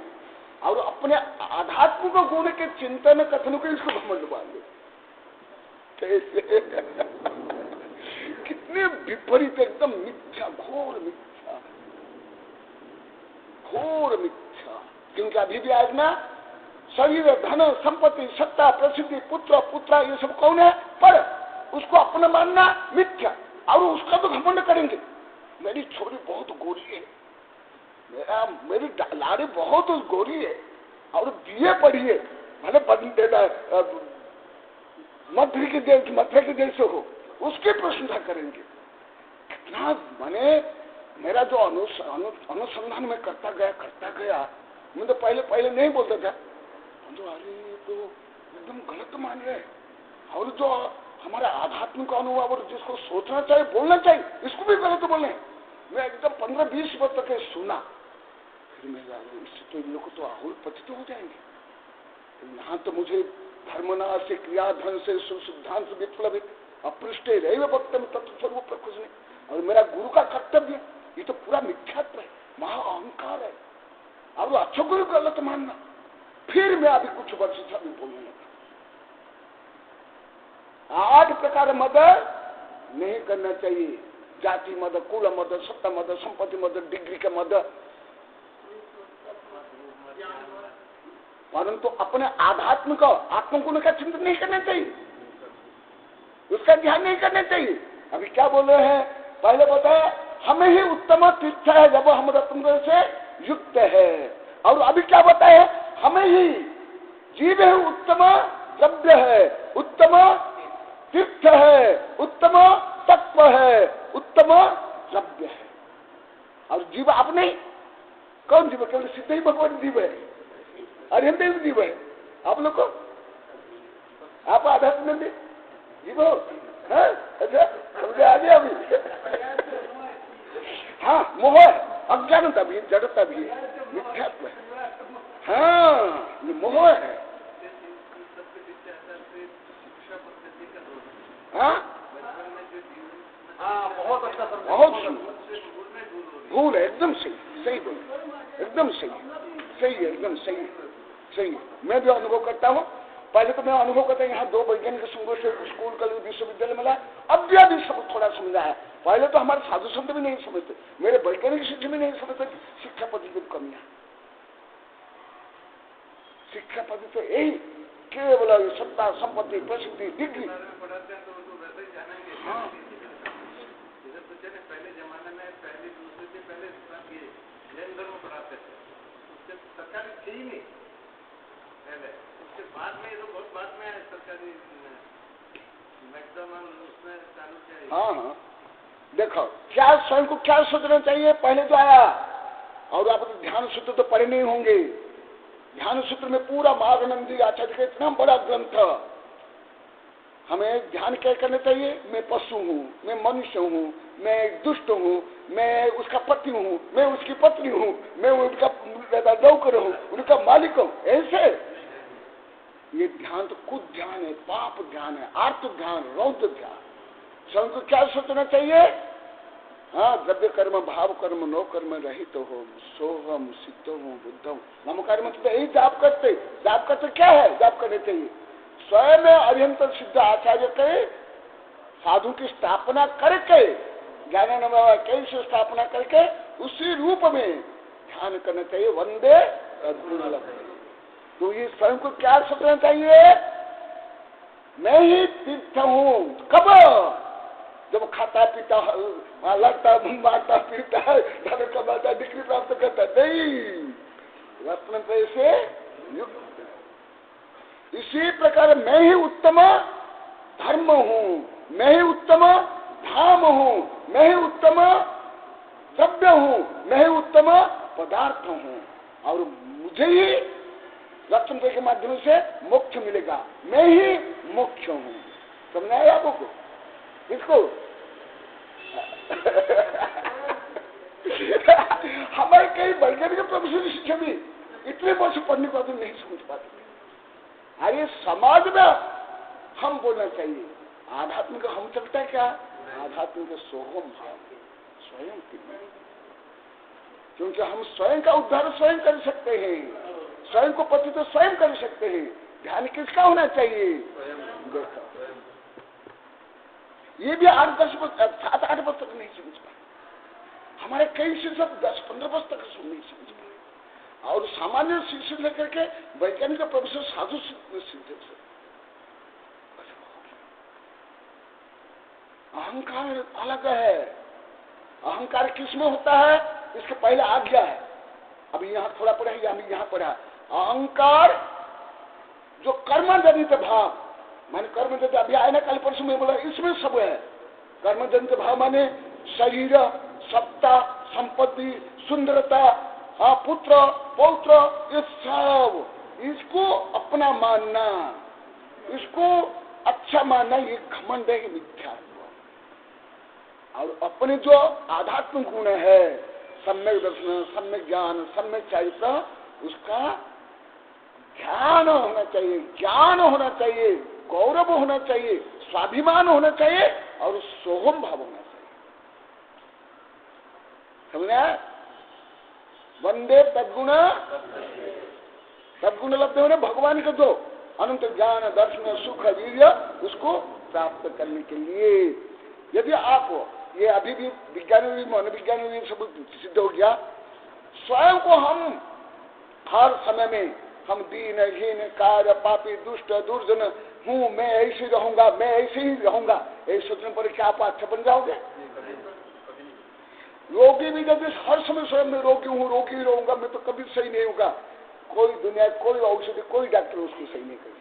और अपने आध्यात्मिक गुण के चिंतन कथन को इसको घमंड मान लेते। कैसे कितने विपरीत, एकदम मिथ्या, घोर मिथ्या, घोर मिथ्या। क्योंकि अभी भी आज ना शरीर, धन, संपत्ति, सत्ता, प्रसिद्धि, पुत्र, पुत्रा, ये सब कौन है? पर उसको अपना मानना मिथ्या, और उसका तो घमंड करेंगे। मेरी छोरी बहुत गोरी है, मेरी लाड़ी बहुत गोरी है, और BA पढ़ी है, मैंने मध्य के देश हो, उसकी प्रशंसा करेंगे। कितना मैंने, मेरा जो अनुसंधान में करता गया, मैं तो पहले नहीं बोलता था, तो अरे तो एकदम गलत मान रहे। और जो हमारा आध्यात्मिक अनुभव और जिसको सोचना चाहिए, बोलना चाहिए, इसको भी गलत बोले। मैं एकदम 15-20 वर्ष तक सुना, फिर मैं इससे तो इन लोग तो आहुल पतित हो जाएंगे। यहाँ तो मुझे धर्मना से, क्रियाधन से, सुसिद्धांत विप्लव अपृष्टे रैव भक्तम तत्स्वरूप प्रकुशने, और मेरा गुरु का कर्तव्य, ये तो पूरा मिथ्यात्व है, महा अहंकार है, और अच्छो गुरु गलत मानना। फिर मैं अभी कुछ वर्ष से अभी बोलने लगा, 8 प्रकार मद नहीं करना चाहिए। जाति मद, कुल मद, सत्ता मद, संपत्ति मद, डिग्री का मद, परंतु अपने आध्यात्मिक आत्मगुण का चिंतन नहीं करना चाहिए, उसका ध्यान नहीं करना चाहिए। अभी क्या बोल रहे हैं? पहले बताया हमें ही उत्तम तीर्थ है जब हम रत्न से युक्त है, और अभी क्या बताया? हमें ही जीव है, उत्तम द्रव्य है, उत्तम तीर्थ है, उत्तम तत्व है, उत्तम द्रव्य है। और जीव अपने कौन जीव? केवल सिद्ध ही भगवान जीव है, अरिहंत जीव है। आप लोग को, आप आध्यात्म में जीव हो? अच्छा, समझे आ गया अभी? हाँ, मोह है, अज्ञानता भी, जड़ता भी, मिथ्यात्व है। हाँ, ये मोह है। हाँ, बहुत अच्छा, बहुत भूल है, एकदम सही, सही बोल, एकदम सही है, एकदम सही है। मैं भी अनुभव करता हूँ। पहले तो मैं अनुभव करता हूँ, यहाँ 2 वैज्ञानिक संघर्ष स्कूल, कॉलेज, विश्वविद्यालय मिला, अब भी सब थोड़ा समझा है। पहले तो हमारे साधु संत भी नहीं समझते, मेरे वैज्ञानिक शिक्षा भी नहीं समझते शिक्षा पद्धति की कमियां। शिक्षा पद्धति तो यही केवल सत्ता, संपत्ति, प्रसिद्धि, डिग्री। हाँ, पहले जमाने में पहले दूसरे से पहले जैन धर्म पढ़ाते थे, उससे सरकारी थी ही नहीं पहले, उसके बाद में तो बहुत बाद में है सरकारी मैक्सिमम उसने चालू किया। हाँ, देखो क्या स्वयं को क्या सोचना चाहिए, पहले तो आया। और आप ध्यान सूत्र तो पढ़े नहीं होंगे, ध्यान सूत्र में पूरा माघनंदी आचार्य का इतना बड़ा ग्रंथ। हमें ध्यान क्या करना चाहिए? मैं पशु हूँ, मैं मनुष्य हूँ, मैं दुष्ट हूँ, मैं उसका पति हूँ, मैं उसकी पत्नी हूँ, मैं उनका नौकर हूँ, उनका मालिक हूँ। ऐसे ये ध्यान तो कुछ ध्यान है, पाप ध्यान है, आर्त ध्यान, रौद्र ध्यान। स्वयं को क्या सोचना चाहिए? हाँ, द्रव्य कर्म, भाव कर्म, नो कर्म रहित हो, सोहम सिद्ध हूँ, बुद्ध हूँ, नम कर्म। तो यही जाप करते क्या है? जाप करने चाहिए स्वयं अरिहंत सिद्ध आचार्य के साधु की स्थापना करके, ज्ञानानंद कैसे स्थापना करके उसी रूप में ध्यान करना चाहिए। वंदे तद्गुरुलभ। तो ये स्वयं को क्या सोचना चाहिए? मैं ही तीर्थ हूँ। कब? जब खाता पीता, लड़ता, मारता, पीता, धन कमाता, डिग्री प्राप्त करता नहीं, रत्न पैसे युक्त। इसी प्रकार मैं ही उत्तम धर्म हूँ, मैं ही उत्तम धाम हूँ, मैं ही उत्तम द्रव्य हूँ, मैं ही उत्तम पदार्थ हूँ, और मुझे ही रत्न के माध्यम से मोक्ष मिलेगा। मैं ही मोक्ष हूँ। समझ आया आपको? इसको हमारे कई वैज्ञानिक प्रोफेसर शिक्षा भी इतने वर्ष पढ़ने के बाद नहीं समझ पाते थे। अरे समाज में हम बोलना चाहिए, आध्यात्मिक हम चलता है क्या? आध्यात्मिक सोहम भाव स्वयं के लिए, क्योंकि हम स्वयं का उद्धार स्वयं कर सकते हैं, स्वयं को पति तो स्वयं कर सकते हैं। ध्यान किसका होना चाहिए? देखो ये भी 8-10 वर्ष 7-8 वर्ष तक नहीं समझ पाए। हमारे कई शिष्य 10-15 वर्ष तक नहीं समझ पाए, और सामान्य शिष्य लेकर के वैज्ञानिक प्रोफेसर साधु सिद्ध। अहंकार अलग है। अहंकार किसमें होता है? इसके पहले आज्ञा है। अभी यहाँ थोड़ा पढ़ा है, अभी यहाँ पढ़ा। अहंकार जो कर्मजनित भाव, माने कर्मजनित, अभी आया ना कल परसों में बोला, इसमें सब है। कर्मजनित भाव माने शरीर, सत्ता, संपत्ति, सुंदरता, पुत्र, पौत्र, ये सब, इसको अपना मानना, इसको अच्छा मानना, ये घमंड है, मिथ्या। और अपने जो आध्यात्मिक गुण है, सम्यक दर्शन, सम्यक ज्ञान, सम्यक चरित्र, उसका ध्यान होना चाहिए, ज्ञान होना चाहिए, गौरव होना चाहिए, स्वाभिमान होना चाहिए, और सोहम भाव होना चाहिए। समझना? वंदे तद्गुण, तद्गुण लब्ध होने भगवान का जो अनंत ज्ञान, दर्शन, सुख, वीर्य, उसको प्राप्त करने के लिए यदि आप ये अभी भी विज्ञान में, मनोविज्ञान में सब सिद्ध हो गया, स्वयं को हम हर समय में हम दीन, हीन, कार्य, पापी, दुष्ट, दुर्जन हूँ, मैं ऐसे रहूंगा, मैं ऐसे ही रहूंगा, ऐसे सोचने पर क्या आप अच्छा बन जाओगे? रोगी भी यदि हर समय स्वयं में रोगी हूँ, रोगी ही रहूंगा, मैं तो कभी सही नहीं होगा, कोई दुनिया, कोई औषधि, कोई डॉक्टर उसको सही नहीं कर सकता।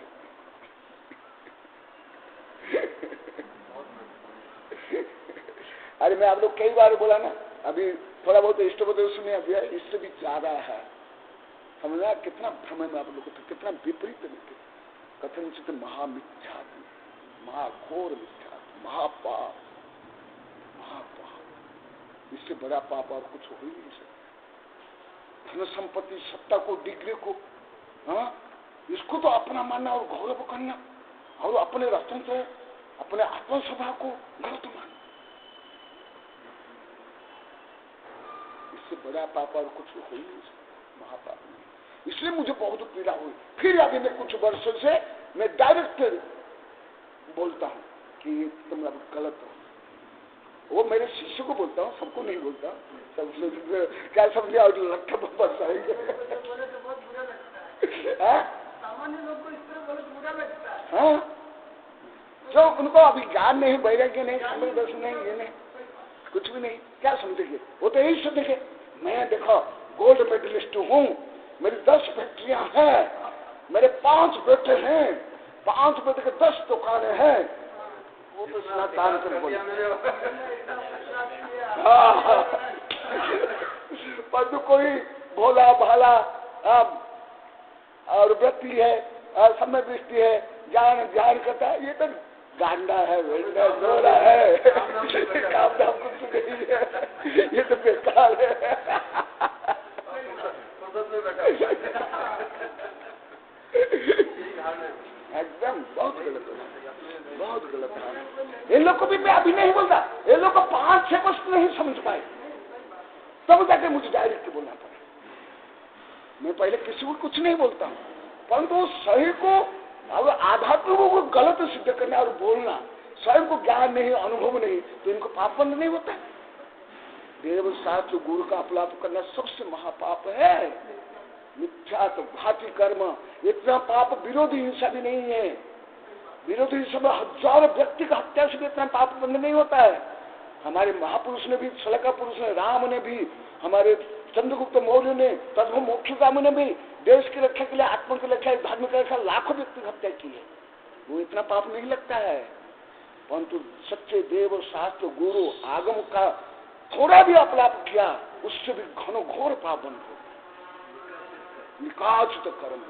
अरे मैं आप लोग कई बार बोला ना, अभी थोड़ा बहुत इष्टोपदेश सुने, अभी इससे भी ज्यादा है। समझना कितना भ्रम है आप लोगों को, कितना विपरीत कथन चित महामिथ्या, महाघोर मिथ्या, महापाप, महापाप। इससे बड़ा पाप और कुछ हो ही नहीं सकता। धन संपत्ति, सत्ता को, डिग्री को, इसको तो अपना मानना और गौरव करना, और अपने रतन से अपने आत्मसभा को गलत मानना, इससे बड़ा पाप और कुछ हो ही नहीं सकता, महापाप नहीं। इसलिए मुझे बहुत पीड़ा हुई। फिर अभी मैं कुछ वर्षों से मैं डायरेक्ट बोलता हूँ कि तुम अब गलत हो। वो मेरे शिष्य को बोलता हूँ, सबको नहीं बोलता। सबसे क्या समझे, और लट्ठा बस आएंगे। सामान्य लोग को इस तरह बहुत बुरा लगता है। हाँ, जो उनको अभी ज्ञान नहीं, वैराग्य नहीं, समय दर्शन नहीं, ये नहीं, कुछ भी नहीं, क्या समझेंगे? वो तो यही समझेंगे, मैं देखो गोल्ड मेडलिस्ट हूँ, मेरी 10 फैक्ट्रियां हैं, मेरे 5 बेटे हैं, 5 बेटे के 10 दुकानें हैं। वो तो स्नातन कर बोले, पर कोई भोला भाला और वृत्ति है, समय दृष्टि है, ज्ञान करता है, ये तो गांडा है, वेंडा, गोरा है, काम धाम कुछ नहीं है, ये तो बेकार है। एकदम बहुत गलत है, बहुत गलत है। इन लोग को भी मैं अभी नहीं बोलता, इन लोग को 5-6 वर्ष नहीं समझ पाए, तब जाके मुझे डायरेक्ट बोलना पड़ा। मैं पहले किसी को कुछ नहीं बोलता हूँ, परंतु सही को, अब आध्यात्मिक को गलत सिद्ध करना और बोलना, स्वयं को ज्ञान नहीं, अनुभव नहीं, तो इनको पाप बंद नहीं होता। देव शास्त्र गुरु का अपलाप करना सबसे महापाप है। मिथ्या तो घाती कर्म, इतना पाप विरोधी हिंसा भी नहीं है। विरोधी हिंसा में हजारों व्यक्ति का हत्या से भी इतना पाप बंद नहीं होता है। हमारे महापुरुष ने भी, सलका पुरुष ने, राम ने भी, हमारे चंद्रगुप्त मौर्य ने, तदभु मोक्षगामी ने भी देश की रक्षा के लिए, आत्मा की रक्षा, धर्म की रक्षा लाखों व्यक्ति की हत्या की है। वो इतना पाप नहीं लगता है, परंतु सच्चे देव शास्त्र गुरु आगम का थोड़ा भी अपलाप किया, उससे भी घनघोर पाप बन गया, निकाचित कर्म।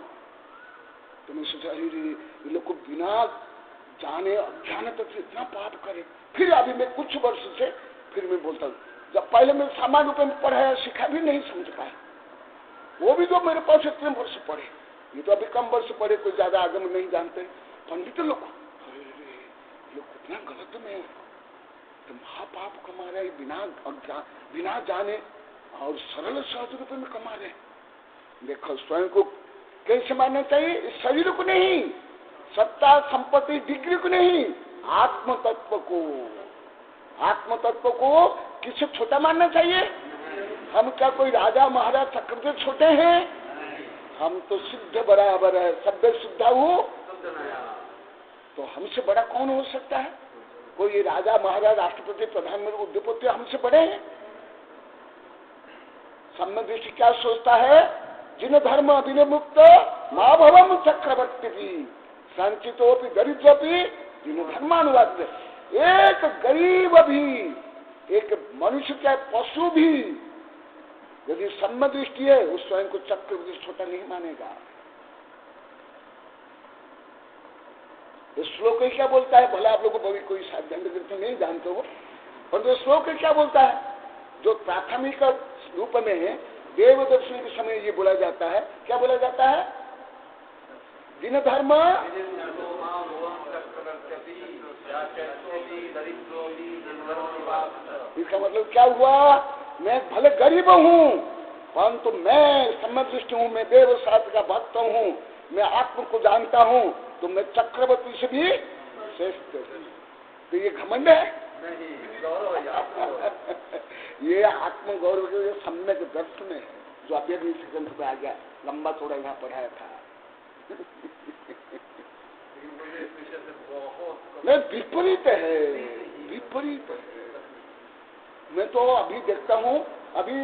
तो मैं सोचा ये लोग को बिना जाने अज्ञान तक से इतना पाप करे। फिर अभी मैं कुछ वर्ष से फिर मैं बोलता हूँ, जब पहले मैं सामान्य रूप में पढ़ाया सीखा भी नहीं समझ पाया, वो भी तो मेरे पास इतने वर्ष पढ़े, ये तो अभी कम वर्ष पढ़े, कोई ज्यादा आगम नहीं जानते। पंडित लोग कितना गलत में तो महापाप कमा रहे बिना जाने और सरल सहज रूप में कमा रहे। देखो स्वयं को कैसे मानना चाहिए? इस शरीर को नहीं, सत्ता संपत्ति डिग्री को नहीं, आत्म तत्व को। आत्म तत्व को किसे छोटा मानना चाहिए? हम क्या कोई राजा महाराज चक्रवर्ती छोटे हैं? हम तो सिद्ध बराबर है, सभ्य शुद्धा हो। तो हमसे बड़ा कौन हो सकता है? कोई राजा महाराज राष्ट्रपति प्रधानमंत्री उद्योगपति हमसे बड़े हैं? सम्यक दृष्टि क्या सोचता है? जिन धर्म अभिमुक्त माँ भवम चक्रवर्ती की संचितोपि दरिद्रोपि जिन धर्मानुवाद। एक गरीब भी, एक मनुष्य चाहे पशु भी यदि सम्यक दृष्टि है, उस स्वयं को चक्रवर्ती छोटा नहीं मानेगा। श्लोक क्या बोलता है? भला आप लोगों को कोई साध्यांत ग्रंथ नहीं जानते हो, परंतु श्लोक क्या बोलता है? जो प्राथमिक रूप में है, देव दर्शन के समय ये बोला जाता है। क्या बोला जाता है? दिन धर्म। इसका मतलब क्या हुआ? मैं भले गरीब हूँ, परंतु मैं सम्यक दृष्टि हूँ, मैं देव शास्त्र का भक्त हूँ, मैं आत्म को जानता हूँ, तो मैं चक्रवर्ती से भी श्रेष्ठ हूँ। तो ये घमंड है? ये आत्म गौरव के सम्यक दर्शन है, जो अभी अभी इस ग्रंथ में आ गया, लंबा थोड़ा यहाँ पढ़ाया था। नहीं, विपरीत है, विपरीत है। मैं तो अभी देखता हूँ, अभी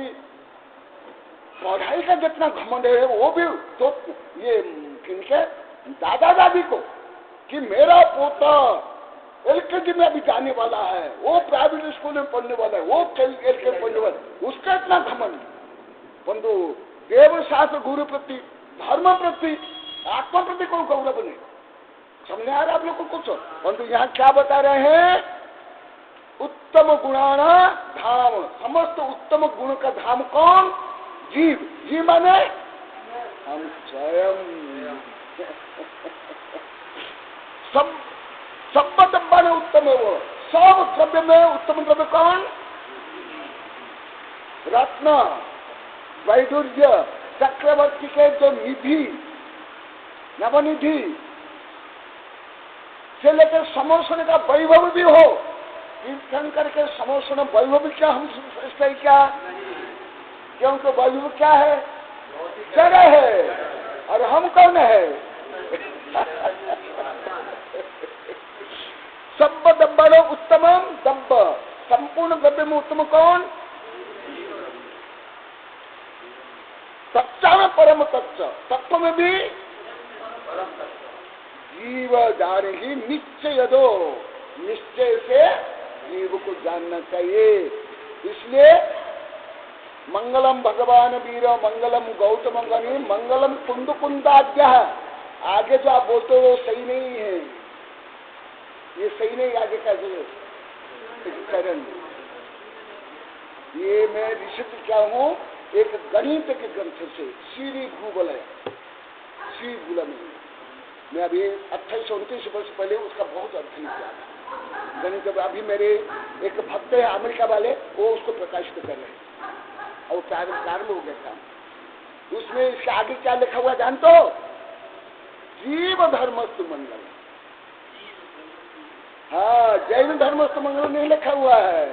पढ़ाई का जितना घमंड है, वो भी तो ये किनके दादा दादी को कि मेरा पोता एलकेजी में अभी जाने वाला है, वो प्राइवेट स्कूल में पढ़ने वाला है, वो एलकेजी पढ़ने वाला है, उसका इतना घमंड। परंतु देव शास्त्र गुरु प्रति, धर्म प्रति, आत्मा प्रति कोई गौरव नहीं। समझ आ रहा आप लोग को कुछ? परंतु यहाँ क्या बता रहे हैं? उत्तम गुणाना धाम। समस्त उत्तम गुण का धाम कौन? जीव। जीव माने हम स्वयं। सब डब्बा में उत्तम है वो। सब द्रव्य में उत्तम द्रव्य कौन? रत्न, वैडूर्य, चक्रवर्ती के जो निधि, नवनिधि से लेकर समोषण का वैभव भी हो, कीर्तन करके समोषण वैभव क्या हम श्रेष्ठ है क्या? क्योंकि वैभव क्या है? जड़ है, और हम कौन है? सब दब्बड़ो उत्तमम दब्ब। संपूर्ण द्रव्य में उत्तम कौन? सच्चा में परम तत्व, तत्व में भी जीव जाने ही निश्चय दो। निश्चय से जीव को जानना चाहिए। इसलिए मंगलम भगवान वीर, मंगलम गौतम गणी, मंगलम कुंद कुंदाद्य। आगे जो आप बोलते हो वो सही नहीं है, ये सही नहीं। आगे का जो करण, ये मैं ऋषि क्या हूँ? एक गणित के ग्रंथ से श्री भूगोल है, श्री भूगोल में मैं अभी 28-29 वर्ष पहले उसका बहुत अध्ययन किया गणित। अभी मेरे एक भक्त है अमेरिका वाले, वो उसको प्रकाशित कर रहे हैं और प्रारंभ हो गया था। उसमें इसके आगे क्या लिखा हुआ जानते हो? जीव धर्मस्तु मंगल। हाँ, जैन धर्मस्तु मंगल नहीं लिखा हुआ है।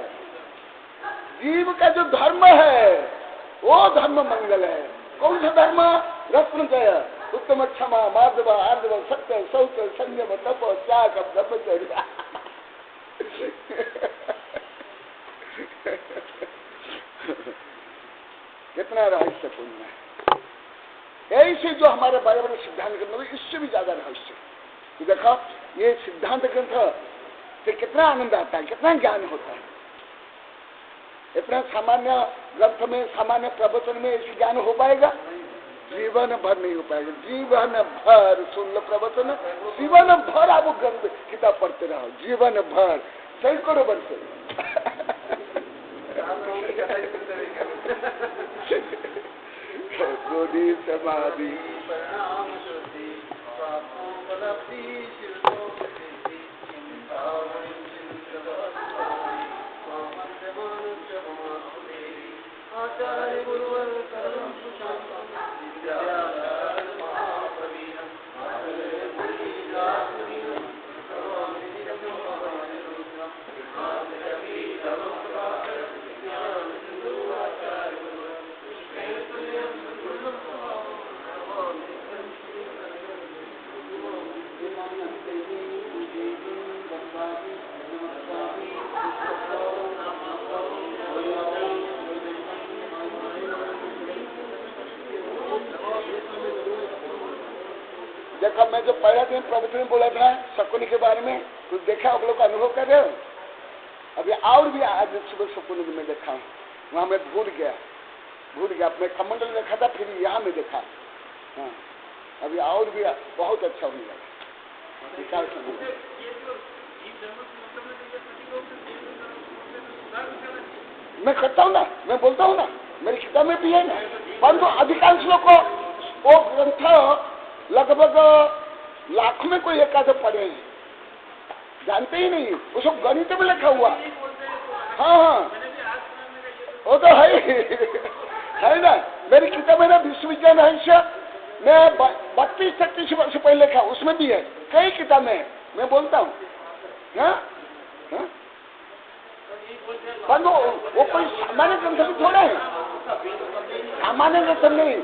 जीव का जो धर्म है वो धर्म मंगल है। कौन सा धर्म? रत्न जय, उत्तम, क्षमा, मार्दव, आर्दव, सत्य, शौच, संयम, तप, त्याग, ब्रह्मचर्य। कितना रहस्यपूर्ण है। ऐसे जो हमारे बड़े बड़े सिद्धांत ग्रंथ, इससे भी ज्यादा रहस्य। तो देखो, ये सिद्धांत ग्रंथ से कितना आनंद आता है, कितना ज्ञान होता है। इतना सामान्य ग्रंथ में, सामान्य प्रवचन में ऐसे ज्ञान हो पाएगा? जीवन भर नहीं हो पाएगा। जीवन भर सुन लो प्रवचन, जीवन भर आप ग्रंथ किताब पढ़ते रहो, जीवन भर, सैकड़ों वर्ष। बोधि समाधि आचार्य गुरुवर देखा, मैं जो पहला दिन प्रवचन में बोला था शकुनी के बारे में, तो देखा आप लोग अनुभव कर रहे हो। अभी और भी आज सुबह शकुनी में देखा, वहां मैं भूल गया। मैं कमंडल में देखा था, फिर यहाँ में देखा। हाँ, अभी और भी बहुत अच्छा होने लगा। मैं करता हूँ ना, मैं बोलता हूँ ना, मेरी किताब में भी है ना। परंतु अधिकांश लोग को वो ग्रंथ लगभग लाख में कोई एक आधे पढ़े हैं, जानते ही नहीं। उसको गणित में लिखा हुआ। हाँ, वो तो है ना। मेरी किताब है ना, विश्वविज्ञान रहस्य, मैं 32-33 वर्ष पहले लिखा, उसमें भी है, कई किताबें हैं, मैं बोलता हूँ। परंतु वो कोई सामान्य ग्रंथ थोड़ा है, सामान्य ग्रंथ नहीं।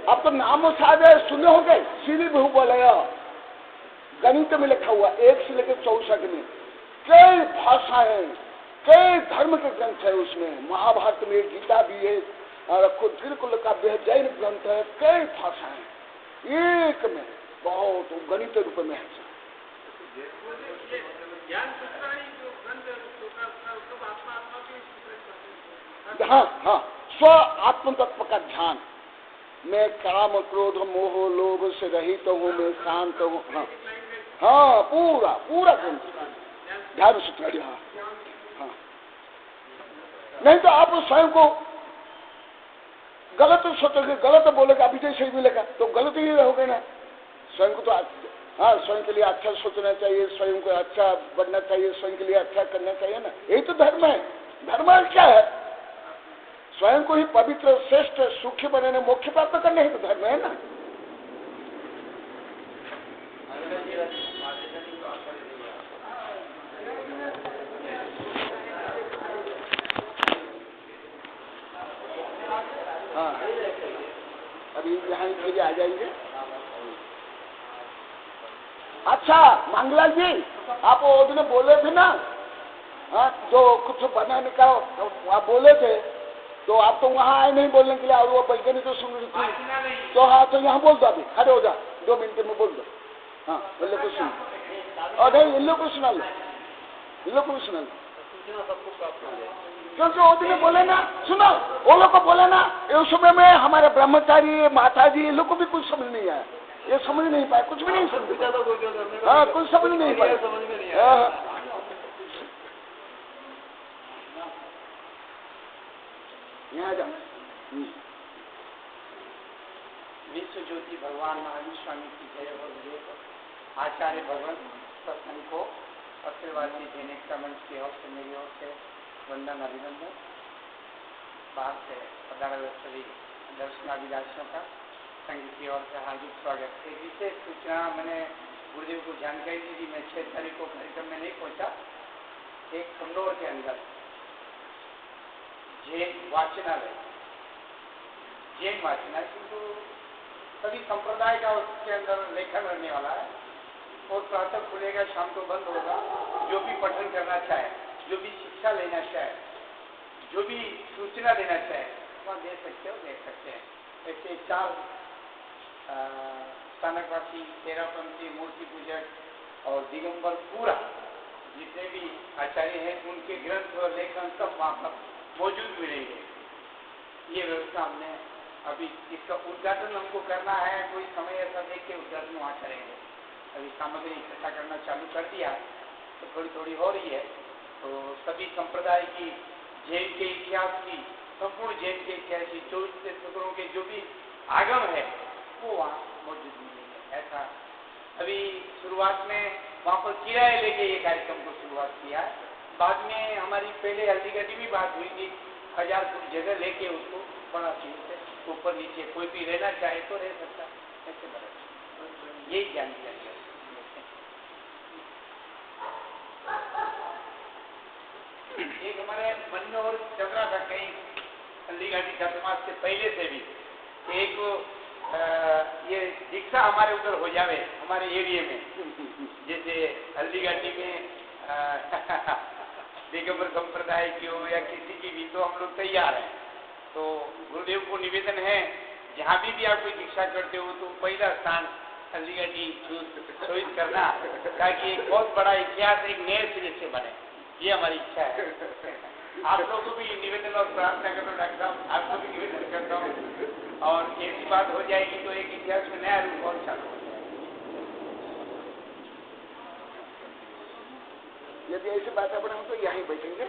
आप तो नामो साधे सुने होंगे, श्री बहुबलय गणित में लिखा हुआ, 1 से लेकर 64 में कई भाषा है, कई धर्म के ग्रंथ है उसमें। महाभारत में, गीता भी है, और तिरुकुल का भी है, जैन ग्रंथ है, कई भाषा है, एक में बहुत गणित रूप में है। हाँ, स्व आत्म तत्व का ध्यान। मैं काम क्रोध मोह लोभ से रहित हूँ, मैं शांत हूँ। हाँ, पूरा ध्यान सूत्र। हाँ, नहीं तो आप स्वयं को गलत सोचोगे, गलत बोलेगा, अभी जैसे ही मिलेगा तो गलत ही रहोगे ना। स्वयं को तो हाँ, स्वयं के लिए अच्छा सोचना चाहिए, स्वयं को अच्छा बनना चाहिए, स्वयं के लिए अच्छा करना चाहिए ना। यही तो धर्म है। धर्म क्या है? स्वयं को ही पवित्र, श्रेष्ठ, सुखी बनाने, मोक्ष प्राप्त करने ही तो धर्म है ना। हाँ, अभी यहाँ के लिए आ जाएंगे। अच्छा मंगला जी, आप वो दिन बोले थे ना, हाँ, जो कुछ बनाने का आप बोले थे, तो आप तो वहाँ आए नहीं बोलने के लिए, और वो बल्कि तो सुन रही थी। तो हाँ, तो यहाँ बोल दो, अभी खड़े हो जा, 2 मिनट में बोल दो। हाँ, इन लोग को सुन, और नहीं, इन लोग को सुना लो, इन लोग को भी सुना लो, क्योंकि वो दिन बोले ना, सुनो, वो लोग को बोले ना, उस समय में हमारे ब्रह्मचारी माता जी, इन लोग को भी कुछ समझ नहीं आया, ये समझ नहीं पाए, कुछ भी नहीं समझ। हाँ, कुछ समझ नहीं पाए। यहाँ जाओ। विश्व ज्योति भगवान महावीर स्वामी की जय हो। आचार्य भगवान सत्संग को आशीर्वादी देने का मंच की ओर से, मेरी ओर से वंदन, अभिनंदन। बाहर से पधारे सभी दर्शनाभिलाषियों का संघ की ओर से हार्दिक स्वागत। एक विशेष सूचना मैंने गुरुदेव को जानकारी दी थी। मैं 6 तारीख को कार्यक्रम में नहीं पहुंचा। एक खंडोर के अंदर जैन वाचनालय, किंतु सभी संप्रदाय का उसके अंदर लेखन रहने वाला है, और प्रातः खुलेगा, शाम को बंद होगा। जो भी पठन करना चाहे, जो भी शिक्षा लेना चाहे, जो भी सूचना देना चाहे, वहाँ दे सकते हो, देख सकते हैं। ऐसे 4 स्थानकवासी, तेरापंथी, मूर्ति पूजक और दिगंबर, पूरा जितने भी आचार्य हैं, उनके ग्रंथ और लेखन सब वहाँ पर मौजूद मिलेंगे। ये व्यवस्था हमने अभी, इसका उद्घाटन हमको करना है, कोई समय ऐसा देख के उद्घाटन वहाँ करेंगे। अभी सामग्री इकट्ठा करना चालू कर दिया, तो थोड़ी थोड़ी हो रही है। तो सभी संप्रदाय की, जैन के इतिहास की, संपूर्ण जैन के इतिहास की 24 तीर्थंकरों के जो भी आगम है वो वहाँ मौजूद नहीं है। ऐसा अभी शुरुआत में वहाँ पर किराए लेके ये कार्यक्रम को शुरुआत किया है। बाद में हमारी पहले हल्दीघाटी भी बात हुई थी, 1000 फुट जगह लेके उसको बड़ा चीज से ऊपर नीचे कोई भी रहना चाहे तो रह सकता है, ऐसे बड़ा यही जानकारी है। एक हमारे मन में और चल रहा था कहीं हल्दीघाटी छात्रावास से पहले से भी, एक ये दीक्षा हमारे उधर हो जावे हमारे एरिया में, जैसे हल्दीघाटी में दिगंबर संप्रदाय की हो या किसी की भी, तो हम लोग तैयार हैं। तो गुरुदेव को निवेदन है जहाँ भी आप कोई दीक्षा करते हो तो पहला स्थान हल्दीघाटी चॉइस करना, ताकि एक बहुत बड़ा इतिहास एक नए सिरे से बने, ये हमारी इच्छा है। आप लोगों को भी निवेदन और प्रार्थना करता हूँ डॉक्टर साहब, आपको भी निवेदन करता हूँ, और ऐसी बात हो जाएगी तो एक इतिहास में नया रूप और चालू हो जाएगा। यदि ऐसी वातावरण हो तो यहीं बैठेंगे।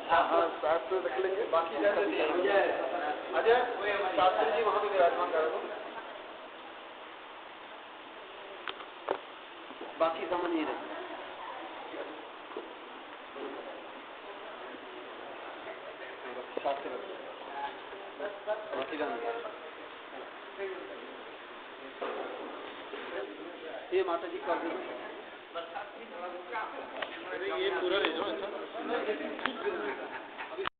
हाँ, शास्त्र रख लेंगे, बाकी अजय शास्त्री जी वहाँ पे विराजमान कर दो, बाकी सामान ये रहे। ये माता जी कर दो, ये पूरा ले जाओ।